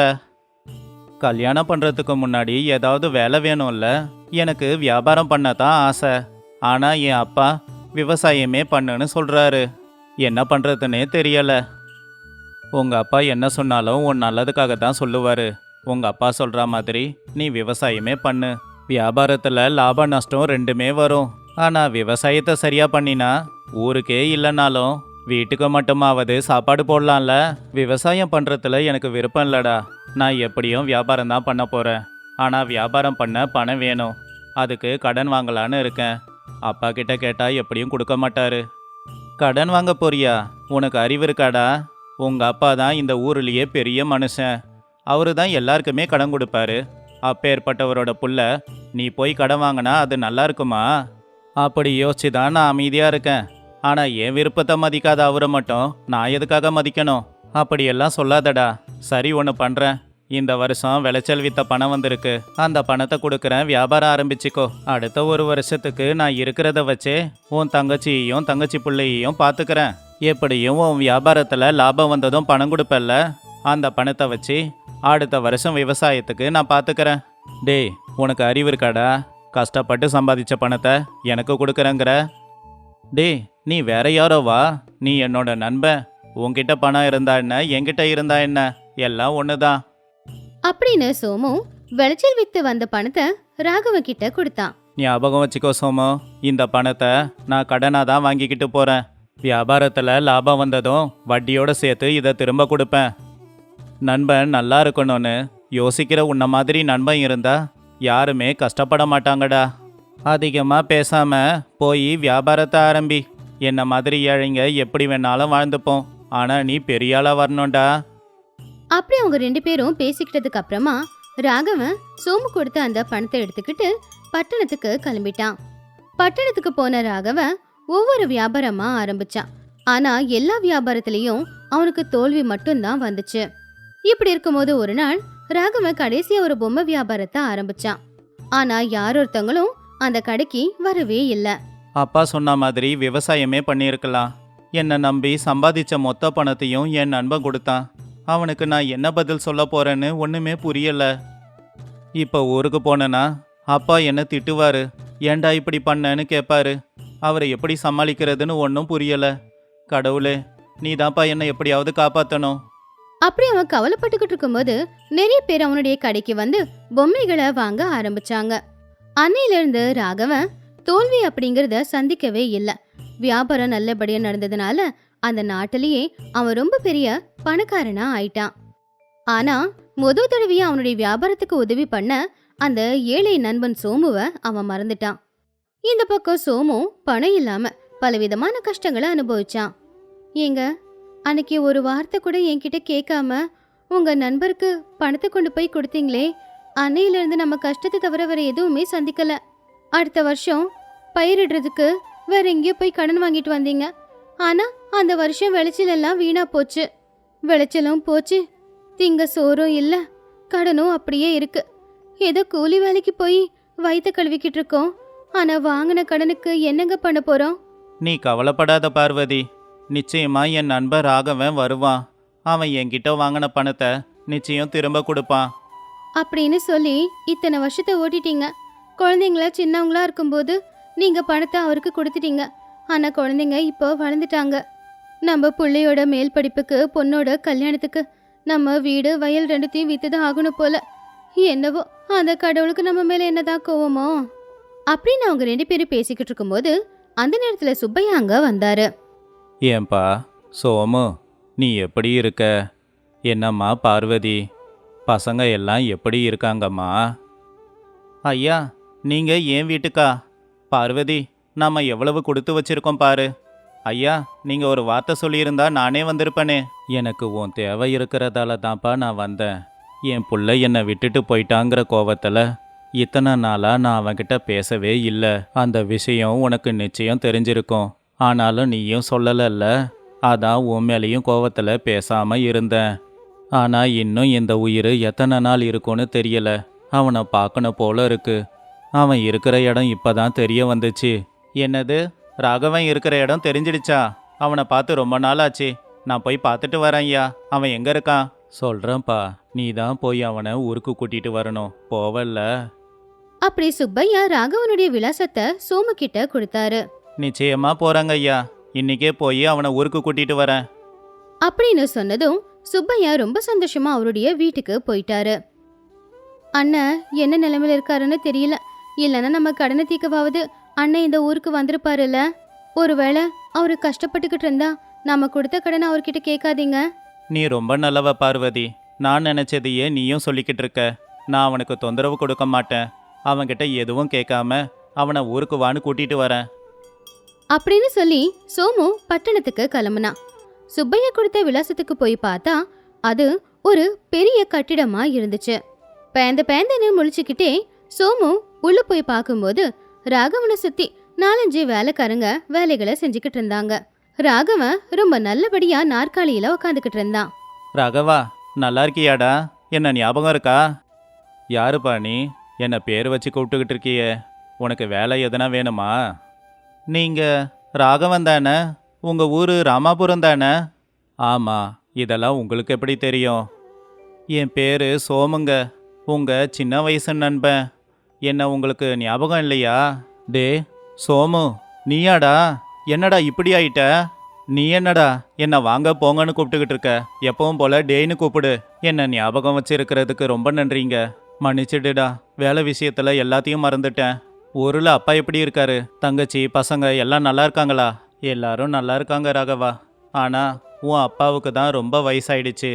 Speaker 2: கல்யாணம் பண்றதுக்கு முன்னாடி ஏதாவது வேலை வேணும்ல? எனக்கு வியாபாரம் பண்ண தான் ஆசை. ஆனா என் அப்பா விவசாயமே பண்ணுன்னு சொல்றாரு. என்ன பண்றதுன்னே தெரியல. உங்க அப்பா என்ன சொன்னாலும் உன் நல்லதுக்காக தான் சொல்லுவாரு. உங்க அப்பா சொல்ற மாதிரி நீ விவசாயமே பண்ணு. வியாபாரத்துல லாப நஷ்டம் ரெண்டுமே வரும். ஆனா விவசாயத்தை சரியா பண்ணினா ஊருக்கே இல்லைனாலும் வீட்டுக்கு மட்டுமாவது சாப்பாடு போடலாம்ல. விவசாயம் பண்றதுல எனக்கு விருப்பம் இல்லடா. நான் எப்படியும் வியாபாரம் தான் பண்ண போறேன். ஆனா வியாபாரம் பண்ண பணம் வேணும். அதுக்கு கடன் வாங்கலான்னு இருக்கேன். அப்பா கிட்ட கேட்டா எப்படியும் கொடுக்க மாட்டாரு. கடன் வாங்க போறியா? உனக்கு அறிவு இருக்காடா? உங்க அப்பா தான் இந்த ஊர்லயே பெரிய மனுஷன். அவரு தான் எல்லாருக்குமே கடன் கொடுப்பாரு. அப்பேற்பட்டவரோட புள்ள நீ போய் கடன் வாங்கினா அது நல்லா இருக்குமா? அப்படி யோசிச்சு தான் நான் அமைதியா இருக்கேன். ஆனா என் விருப்பத்தை மதிக்காத அவரை மட்டும் நான் எதுக்காக மதிக்கணும்? அப்படியெல்லாம் சொல்லாதடா. சரி, ஒன்று பண்றேன். இந்த வருஷம் விளைச்சல் வித்த பணம் வந்திருக்கு. அந்த பணத்தை கொடுக்குறேன், வியாபாரம் ஆரம்பிச்சுக்கோ. அடுத்த 1 வருஷத்துக்கு நான் இருக்கிறத வச்சே உன் தங்கச்சியையும் தங்கச்சி பிள்ளையையும் பார்த்துக்கிறேன். எப்படியும் உன் வியாபாரத்தில் லாபம் வந்ததும் பணம் கொடுப்பல்ல? அந்த பணத்தை வச்சு அடுத்த வருஷம் விவசாயத்துக்கு நான் பார்த்துக்கிறேன். டேய், உனக்கு அறிவு இருக்காடா? கஷ்டப்பட்டு சம்பாதிச்ச பணத்தை எனக்கு கொடுக்குறேங்கிற? டேய், நீ வேற யாரோவா? நீ என்னோட நண்பன். உன்கிட்ட பணம் இருந்தா என்ன, என்கிட்ட இருந்தா என்ன, எல்லாம் ஒண்ணுதான்.
Speaker 1: அப்படின்னு சோமு விளைச்சல் வித்து வந்த பணத்தை ராகவன் கிட்ட கொடுத்தான்.
Speaker 2: ஞாபகம் வச்சுக்கோ சோமு, இந்த பணத்தை நான் கடனாக தான் வாங்கிக்கிட்டு போகிறேன். வியாபாரத்தில் லாபம் வந்ததும் வட்டியோடு சேர்த்து இதை திரும்ப கொடுப்பேன். நண்பன் நல்லா இருக்கணும்னு யோசிக்கிற உன்ன மாதிரி நண்பன் இருந்தா யாருமே கஷ்டப்பட மாட்டாங்கடா. அதிகமாக பேசாமல் போய் வியாபாரத்தை ஆரம்பி. என்ன மாதிரி ஏழைங்க எப்படி வேணாலும் வாழ்ந்துப்போம். ஆனால் நீ பெரிய ஆளாக வரணும்டா.
Speaker 1: அப்படி அவங்க 2 பேரும் பேசிக்கிட்டதுக்கு அப்புறமா ராகவன் சோமு கொடுத்த அந்த பணத்தை எடுத்துக்கிட்டு பட்டணத்துக்கு கிளம்பிட்டான். பட்டணத்துக்கு போன ராகவன் ஒவ்வொரு வியாபாரமா ஆரம்பிச்சான். ஆனா எல்லா வியாபாரத்திலையும் அவனுக்கு தோல்வி மட்டும்தான் வந்துச்சு. இப்படி இருக்கும்போது ஒரு நாள் ராகவன் கடைசியா ஒரு பொம்மை வியாபாரத்தை ஆரம்பிச்சான். ஆனா யாரொருத்தங்களும் அந்த கடைக்கு வரவே இல்ல.
Speaker 2: அப்பா சொன்ன மாதிரி விவசாயமே பண்ணியிருக்கலாம். என்னை நம்பி சம்பாதிச்ச மொத்த பணத்தையும் என் நண்பன் கொடுத்தான். அவனுக்கு நான் என்ன பதில் சொல்ல போறேன்னு ஒன்றுமே புரியல. இப்போ ஊருக்கு போனேன்னா அப்பா என்ன திட்டுவாரு. ஏன்டா இப்படி பண்ணேன்னு கேட்பாரு. அவரை எப்படி சமாளிக்கிறதுன்னு ஒன்றும் புரியல. கடவுளே, நீ தான்ப்பா என்னை எப்படியாவது காப்பாற்றணும்.
Speaker 1: அப்படி அவன் கவலைப்பட்டுக்கிட்டு இருக்கும்போது நிறைய பேர் அவனுடைய கடைக்கு வந்து பொம்மைகளை வாங்க ஆரம்பிச்சாங்க. அன்னையில இருந்து ராகவன் தோல்வி அப்படிங்கறத சந்திக்கவே இல்ல. வியாபாரம் நல்லபடியா நடந்ததுனால அந்த நாட்டிலேயே அவன் ரொம்ப பெரிய பணக்காரனா ஆயிட்டான். ஆனா முதல் தடவையா அவனுடைய வியாபாரத்துக்கு உதவி பண்ண அந்த ஏழை நண்பன் சோமுவை அவன் மறந்துட்டான். இந்த பக்கம் சோமு பணம் இல்லாம பலவிதமான கஷ்டங்களை அனுபவிச்சான். ஏங்க, அன்னைக்கு ஒரு வார்த்தை கூட என்கிட்ட கேட்காம உங்க நண்பருக்கு பணத்தை கொண்டு போய் கொடுத்தீங்களே, அன்னையில இருந்து நம்ம கஷ்டத்தை தவிர வேற எதுவுமே சந்திக்கல. அடுத்த வருஷம் பயிரிடுறதுக்கு வேற எங்கேயோ போய் கடன் வாங்கிட்டு வந்தீங்க. ஆனா அந்த வருஷம் விளைச்சல் எல்லாம் வீணா போச்சு. விளைச்சலும் போச்சு, திங்க சோறும் இல்ல, கடனும் அப்படியே இருக்கு. ஏதோ கூலி வேலைக்கு போய் வயிற்ற கழுவிக்கிட்டு இருக்கோம். ஆனா வாங்கின கடனுக்கு என்னங்க பண்ண போறோம்?
Speaker 2: நீ கவலைப்படாத பார்வதி. நிச்சயமா என் நண்பர் ராகவன் வருவான். அவன் என்கிட்ட வாங்கின பணத்தை நிச்சயம் திரும்ப கொடுப்பான்.
Speaker 1: அப்படின்னு சொல்லி இத்தனை வருஷத்தை ஓட்டிட்டீங்க. குழந்தைங்கள சின்னவங்களா இருக்கும்போது நீங்க பணத்தை அவருக்கு கொடுத்துட்டீங்க. ஆனா குழந்தைங்க இப்போ வளர்ந்துட்டாங்க. நம்ம பிள்ளையோட மேல் படிப்புக்கு, பொண்ணோட கல்யாணத்துக்கு நம்ம வீடு வயல் ரெண்டுத்தையும் வித்துதான் ஆகணும் போல. என்னவோ அந்த கடவுளுக்கு நம்ம மேல என்னதான் கோவமோ அப்படின்னு அவங்க 2 பேரும் பேசிக்கிட்டு இருக்கும்போது அந்த நேரத்துல சுப்பையா அங்க வந்தாரு.
Speaker 2: ஏன்பா சோமு, நீ எப்படி இருக்க? என்னம்மா பார்வதி, பசங்க எல்லாம் எப்படி இருக்காங்கம்மா? ஐயா, நீங்க ஏன் வீட்டுக்கா? பார்வதி, நாம எவ்வளவு கொடுத்து வச்சிருக்கோம் பாரு. ஐயா, நீங்க ஒரு வார்த்தை சொல்லியிருந்தா நானே வந்திருப்பேனே. எனக்கு உன் தேவை இருக்கிறதால தான்ப்பா நான் வந்தேன். என் புள்ள என்னை விட்டுட்டு போயிட்டாங்கிற கோவத்தில் இத்தனை நாளாக நான் அவன்கிட்ட பேசவே இல்லை. அந்த விஷயம் உனக்கு நிச்சயம் தெரிஞ்சிருக்கும். ஆனாலும் நீயும் சொல்லலைல்ல. அதான் உன் மேலேயும் கோவத்தில் பேசாமல் இருந்தேன். ஆனால் இன்னும் இந்த உயிர் எத்தனை நாள் இருக்கும்னு தெரியல. அவனை பார்க்கணும் போல இருக்கு. அவன் இருக்கிற இடம் இப்போதான் தெரிய வந்துச்சு. என்னது, ராகவன் இருக்கிற இடம் தெரிஞ்சிடுச்சா? அவனை பார்த்து ரொம்ப நாள் ஆச்சு. நான் போய் பார்த்துட்டு வரேன் ஐயா. அவன் எங்க இருக்கான்? சொல்றேன்ப்பா, நீ தான் போய் அவனை ஊருக்கு கூட்டிட்டு வரணும். போவல்ல?
Speaker 1: அப்படி சுப்பையா ராகவனுடைய விலாசத்தை சோமு கிட்ட கொடுத்தாரு.
Speaker 2: நிச்சயமா போறாங்க ஐயா. இன்னைக்கே போய் அவனை ஊருக்கு கூட்டிட்டு வரேன்.
Speaker 1: அப்படின்னு சொன்னதும் சுப்பையா ரொம்ப சந்தோஷமா அவருடைய வீட்டுக்கு போயிட்டாரு. அண்ணன் என்ன நிலைமையில இருக்காருன்னு தெரியல. இல்லைன்னா நம்ம கடனை தீக்கவாவது அண்ணன் இந்த ஊருக்கு வந்திருப்பாருல்ல. ஒருவேளை அவரு கஷ்டப்பட்டுக்கிட்டு இருந்தா நாம கொடுத்த கடனை அவர்கிட்ட கேட்காதீங்க.
Speaker 2: நீ ரொம்ப நல்லவ பார்வதி. நான் நினைச்சதையே நீயும் சொல்லிக்கிட்டு இருக்க. நான் அவனுக்கு தொந்தரவு கொடுக்க மாட்டேன். அவன்கிட்ட எதுவும் கேட்காம அவனை ஊருக்கு வான்னு கூட்டிட்டு வரேன்.
Speaker 1: அப்படின்னு சொல்லி சோமு பட்டணத்துக்கு கிளம்புனான். சுப்பையா கொடுத்த விலாசத்துக்கு போய் பார்த்தா அது ஒரு பெரிய கட்டிடமா இருந்துச்சு. பேந்தன்னு முழிச்சுக்கிட்டே சோமு உள்ள போய் பார்க்கும்போது ராகவனை சுத்தி 4-5 வேலைக்காரங்க வேலைகளை செஞ்சுக்கிட்டு இருந்தாங்க. ராகவன் ரொம்ப நல்லபடியா நாற்காலியில உட்காந்துக்கிட்டு இருந்தான்.
Speaker 2: ராகவா, நல்லா இருக்கியாடா? என்ன ஞாபகம் இருக்கா? யாருப்பா நீ? என்ன பேர் வச்சு கூப்பிட்டுக்கிட்டு இருக்கியே. உனக்கு வேலை எதனா வேணுமா? நீங்க ராகவன் தானே? உங்க ஊரு ராமாபுரம் தானே? ஆமா. இதெல்லாம் உங்களுக்கு எப்படி தெரியும்? என் பேரு சோமுங்க. உங்க சின்ன வயசு நண்பன். என்ன உங்களுக்கு ஞாபகம் இல்லையா? டே சோமு, நீயாடா? என்னடா இப்படி ஆயிட்ட? நீ என்னடா என்ன வாங்க போங்கன்னு கூப்பிட்டுக்கிட்டு இருக்க? எப்பவும் போல டேன்னு கூப்பிடு. என்ன ஞாபகம் வச்சிருக்கிறதுக்கு ரொம்ப நன்றிங்க. மன்னிச்சிடுடா, வேலை விஷயத்துல எல்லாத்தையும் மறந்துட்டேன். ஊரில் அப்பா எப்படி இருக்காரு? தங்கச்சி பசங்க எல்லாம் நல்லா இருக்காங்களா? எல்லாரும் நல்லா இருக்காங்க ராகவா. ஆனா உன் அப்பாவுக்கு தான் ரொம்ப வயசாயிடுச்சு.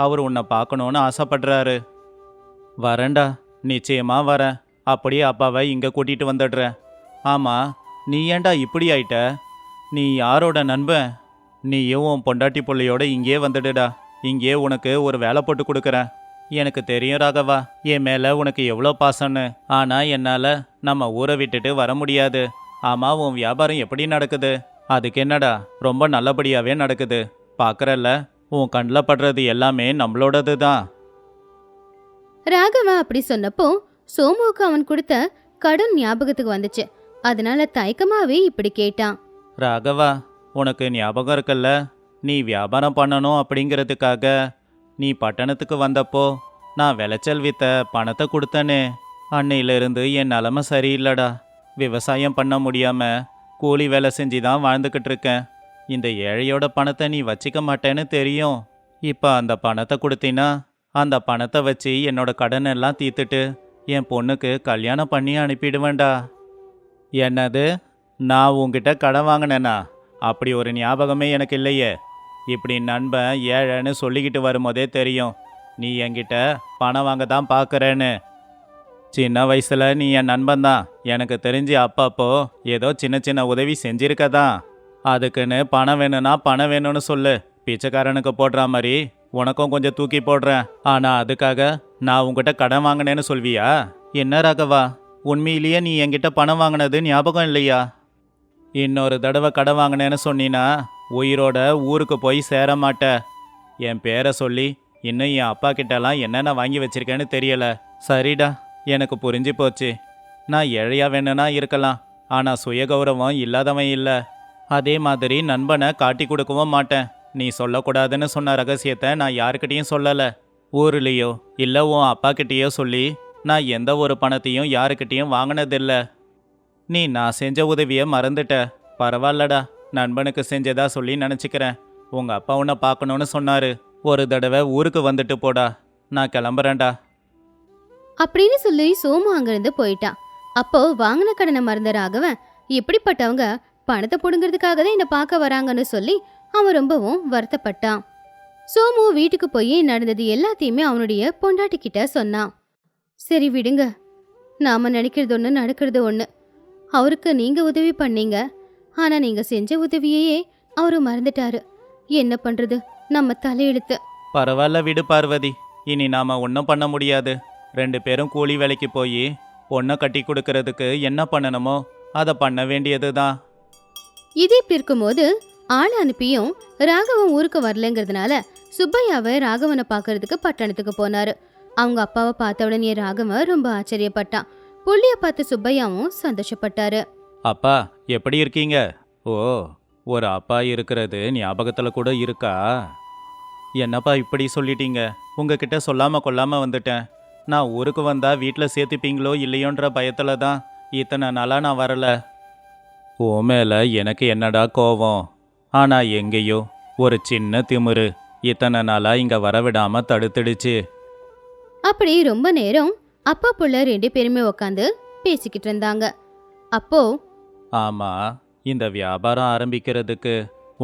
Speaker 2: அவர் உன்னை பார்க்கணுன்னு ஆசைப்படுறாரு. வரேன்டா, நிச்சயமா வரேன். அப்படியே அப்பாவை இங்கே கூட்டிட்டு வந்துடுறேன். ஆமா, நீ ஏன்டா இப்படி ஆயிட்ட? நீ யாரோட நண்பன்? நீயும் உன் பொண்டாட்டி பிள்ளையோட இங்கேயே வந்துடுடா. இங்கேயே உனக்கு ஒரு வேலை போட்டு கொடுக்குறேன். எனக்கு தெரியும் ராகவா, என் மேலே உனக்கு எவ்வளோ பாசம்னு. ஆனால் என்னால் நம்ம ஊரை விட்டுட்டு வர முடியாது. ஆமாம், உன் வியாபாரம் எப்படி நடக்குது? அதுக்கு என்னடா, ரொம்ப நல்லபடியாகவே நடக்குது. பார்க்குறல்ல, உன் கண்ணில் படுறது எல்லாமே நம்மளோடது தான்.
Speaker 1: ராகவன் அப்படி சொன்னப்போ சோமுவுக்கு அவன் கொடுத்த கடன் ஞாபகத்துக்கு வந்துச்சு. அதனால தயக்கமாவே இப்படி கேட்டான்.
Speaker 2: ராகவா, உனக்கு ஞாபகம் இருக்குல்ல, நீ வியாபாரம் பண்ணணும் அப்படிங்கிறதுக்காக நீ பட்டணத்துக்கு வந்தப்போ நான் விளைச்சல் வித்த பணத்தை கொடுத்தனே. அன்னையிலிருந்து என் நிலமை சரியில்லடா. விவசாயம் பண்ண முடியாம கூலி வேலை செஞ்சு தான் வாழ்ந்துக்கிட்டு இருக்கேன். இந்த ஏழையோட பணத்தை நீ வச்சிக்க மாட்டேன்னு தெரியும். இப்போ அந்த பணத்தை கொடுத்தினா அந்த பணத்தை வச்சு என்னோட கடன் எல்லாம் தீர்த்துட்டு என் பொண்ணுக்கு கல்யாணம் பண்ணி அனுப்பிடுவேன்டா. என்னது? நான் உங்ககிட்ட கடன் வாங்கினேனா? அப்படி ஒரு ஞாபகமே எனக்கு இல்லையே. இப்படி நண்பன் ஏழைன்னு சொல்லிக்கிட்டு வரும்போதே தெரியும் நீ என்கிட்ட பணம் வாங்க தான் பார்க்குறேன்னு. சின்ன வயசில் நீ என் நண்பன் தான். எனக்கு தெரிஞ்சு அப்பப்போ ஏதோ சின்ன சின்ன உதவி செஞ்சிருக்கதான். அதுக்குன்னு பணம் வேணும்னா பணம் வேணும்னு சொல்லு. பிச்சைக்காரனுக்கு போடுற மாதிரி உனக்கும் கொஞ்சம் தூக்கி போடுறேன். ஆனால் அதுக்காக நான் உங்ககிட்ட கடன் வாங்கினேன்னு சொல்வியா? என்ன ராகவா, உண்மையிலேயே நீ என்கிட்ட பணம் வாங்கினது ஞாபகம் இல்லையா? இன்னொரு தடவை கடன் வாங்கினேன்னு சொன்னீன்னா உயிரோட ஊருக்கு போய் சேர மாட்ட. என் பேரை சொல்லி இன்னும் என் அப்பா கிட்டலாம் என்னென்ன வாங்கி வச்சிருக்கேன்னு தெரியல. சரிடா, எனக்கு புரிஞ்சு போச்சு. நான் ஏழையா வேணும்னா இருக்கலாம், ஆனால் சுயகௌரவம் இல்லாதவன் இல்லை. அதே மாதிரி நண்பனை காட்டி கொடுக்கவும் மாட்டேன். நீ சொல்லக்கூடாதுன்னு சொன்ன ரகசியத்தை நான் யாருக்கிட்டையும் சொல்லலை. ஊர்லேயோ இல்லை உன் அப்பா கிட்டேயோ சொல்லி நான் எந்த ஒரு பணத்தையும் யாருக்கிட்டேயும் வாங்கினதில்லை. நீ நான் செஞ்ச உதவியை மறந்துட்ட. பரவாயில்லடா, நண்பனுக்கு செஞ்சதா சொல்லி நினச்சிக்கிறேன். உங்கள் அப்பா உன்னை பார்க்கணுன்னு சொன்னார். ஒரு தடவை ஊருக்கு வந்துட்டு போடா. நான் கிளம்புறேன்டா.
Speaker 1: அப்படின்னு சொல்லி சோமு அங்கிருந்து போயிட்டான். அப்போ வாங்கின கடனை மறந்த ராகவன், இப்படிப்பட்டவங்க பணத்தை புடுங்கிறதுக்காக தான் என்னை பார்க்க வராங்கன்னு சொல்லி அவன் ரொம்பவும் வருத்தப்பட்டான். சோமு வீட்டுக்கு போய் நடந்தது எல்லாத்தையுமே அவனுடைய பொண்டாட்டி கிட்ட சொன்னான். சரி விடுங்க, நாம நினைக்கிறது ஒன்று நடக்கிறது ஒன்று. அவருக்கு நீங்க உதவி பண்ணீங்க, ஆனா நீங்க செஞ்ச உதவியையே அவரு மறந்துட்டாரு. என்ன பண்றது, நம்ம தலையெழுத்து.
Speaker 2: பரவாயில்ல விடு பார்வதி, இனி நாம ஒன்றும் பண்ண முடியாது. 2 பேரும் கூலி வேலைக்கு போய் பொண்ணை கட்டி கொடுக்கறதுக்கு என்ன பண்ணணுமோ அதை பண்ண வேண்டியது தான்.
Speaker 1: இது இப்படி இருக்கும்போது ஆள் அனுப்பியும் ராகவன் ஊருக்கு வரலங்கிறதுனால சுப்பையாவை ராகவனை பார்க்கறதுக்கு பட்டணத்துக்கு போனாரு. அவங்க அப்பாவை பார்த்த உடனே ராகவன் ரொம்ப ஆச்சரியப்பட்டான். புள்ளிய பார்த்து சுப்பையாவும் சந்தோஷப்பட்டாரு.
Speaker 2: அப்பா எப்படி இருக்கீங்க? ஓ, ஒரு அப்பா இருக்கிறது ஞாபகத்தில் கூட இருக்கா? என்னப்பா இப்படி சொல்லிட்டீங்க? உங்ககிட்ட சொல்லாம கொள்ளாம வந்துட்டேன். நான் ஊருக்கு வந்தா வீட்டில் சேர்த்துப்பீங்களோ இல்லையோன்ற பயத்தில் தான் இத்தனை நாளாக நான் வரல. ஓ மேல எனக்கு என்னடா கோவம்? ஆனா எங்கேயோ ஒரு சின்ன திமிரு இத்தனை நாளா இங்க வரவிடாம தடுத்துடுச்சு.
Speaker 1: அப்படி ரொம்ப நேரம் அப்பா புள்ள 2 பேருமே உக்காந்து பேசிக்கிட்டு இருந்தாங்க. அப்போ
Speaker 2: ஆமா, இந்த வியாபாரம் ஆரம்பிக்கிறதுக்கு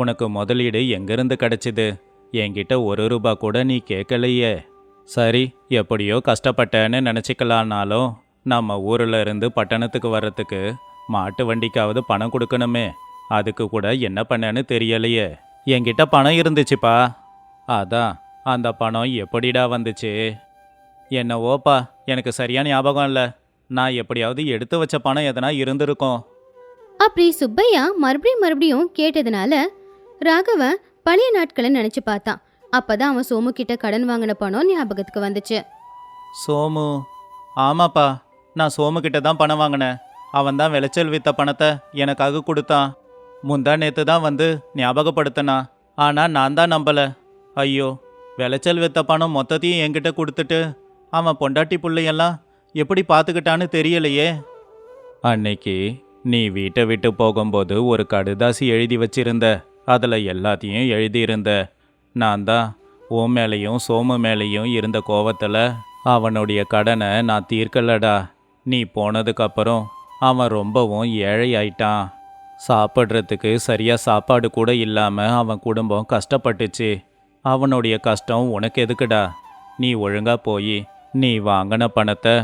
Speaker 2: உனக்கு முதலீடு எங்கிருந்து கிடைச்சிது? என்கிட்ட 1 ரூபா கூட நீ கேட்கலையே. சரி, எப்படியோ கஷ்டப்பட்டேன்னு நினச்சிக்கலான்னாலும் நம்ம ஊர்ல இருந்து பட்டணத்துக்கு வர்றதுக்கு மாட்டு வண்டிக்காவது பணம் கொடுக்கணுமே. அதுக்கு கூட என்ன பண்ணேன்னு தெரியலையே. என்கிட்ட பணம் இருந்துச்சுப்பா. அதான், அந்த பணம் எப்படிடா வந்துச்சு? என்னவோப்பா, எனக்கு சரியான ஞாபகம் இல்லை. நான் எப்படியாவது எடுத்து வச்ச பணம் எதனா இருந்திருக்கும்.
Speaker 1: அப்படி சுப்பையா மறுபடியும் மறுபடியும் கேட்டதுனால ராகவன் பழைய நாட்களை நினைச்சு பார்த்தான். அப்பதான் அவன் சோமு கிட்ட கடன் வாங்கின பணம் ஞாபகத்துக்கு வந்துச்சு.
Speaker 2: சோமு? ஆமாப்பா, நான் சோமு கிட்ட தான் பணம் வாங்கினேன். அவன் தான் விளைச்சல் வித்த பணத்தை எனக்காக கொடுத்தான். முந்தா நேத்து தான் வந்து ஞாபகப்படுத்தினான். ஆனால் நான் தான் நம்பல. ஐயோ, விளைச்சல் வித்த பணம் மொத்தத்தையும் என்கிட்ட கொடுத்துட்டு அவன் பொண்டாட்டி புள்ளையெல்லாம் எப்படி பார்த்துக்கிட்டான்னு தெரியலையே. அன்னைக்கு நீ வீட்டை விட்டு போகும்போது ஒரு கடுதாசி எழுதி வச்சிருந்த. அதில் எல்லாத்தையும் எழுதியிருந்த. நான் தான் உன் மேலேயும் சோமு மேலேயும் இருந்த கோவத்தில் அவனுடைய கடனை நான் தீர்க்கலடா. நீ போனதுக்கப்புறம் அவன் ரொம்பவும் ஏழை ஆயிட்டான். சாப்பிட்றதுக்கு சரியாக சாப்பாடு கூட இல்லாமல் அவன் குடும்பம் கஷ்டப்பட்டுச்சு. அவனுடைய கஷ்டம் உனக்கு எதுக்குடா? நீ ஒழுங்கா போய் நீ வாங்கின பணத்தை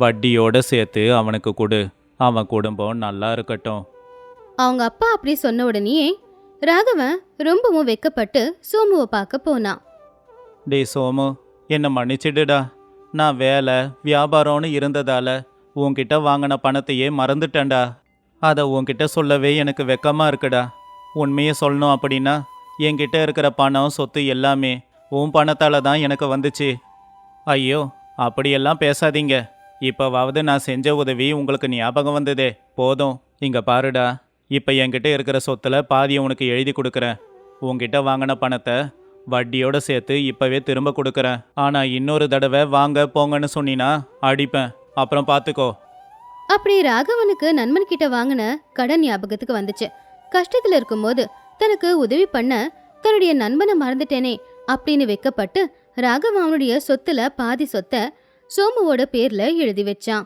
Speaker 2: வட்டியோடு சேர்த்து அவனுக்கு கொடு. அவன் குடும்பம் நல்லா இருக்கட்டும்.
Speaker 1: அவங்க அப்பா அப்படி சொன்ன உடனே ராகவன் ரொம்பவும் வெக்கப்பட்டு சோமுவை பார்க்க போனான்.
Speaker 2: டேய் சோமு, என்னை மன்னிச்சிடுடா. நான் வேலை வியாபாரம்னு இருந்ததால உன்கிட்ட வாங்கின பணத்தையே மறந்துட்டேன்டா. அதை உன்கிட்ட சொல்லவே எனக்கு வெக்கமாக இருக்குடா. உண்மையை சொல்லணும் அப்படின்னா என்கிட்ட இருக்கிற பணம் சொத்து எல்லாமே உன் பணத்தால் தான் எனக்கு வந்துச்சு. ஐயோ, அப்படியெல்லாம் பேசாதீங்க. இப்போவாவது நான் செஞ்ச உதவி உங்களுக்கு ஞாபகம் வந்ததே போதும். இங்கே பாருடா, இப்போ என்கிட்ட இருக்கிற சொத்தில் பாதியை உனக்கு எழுதி கொடுக்குறேன். உன்கிட்ட வாங்கின பணத்தை வட்டியோடு சேர்த்து இப்போவே திரும்ப கொடுக்குறேன். ஆனால் இன்னொரு தடவை வாங்க போங்கன்னு சொன்னினா அடிப்பேன். அப்புறம் பார்த்துக்கோ.
Speaker 1: அப்படி ராகவனுக்கு நண்பன் கிட்ட வாங்கின கடன் ஞாபகத்துக்கு வந்துச்சு. கஷ்டத்துல இருக்கும்போது தனக்கு உதவி பண்ண தன்னுடைய நண்பனை மறந்துட்டேனே அப்படின்னு வெக்கப்பட்டு ராகவன் அவனுடைய சொத்துல பாதி சொத்தை சோமுவோட பேர்ல எழுதி வச்சான்.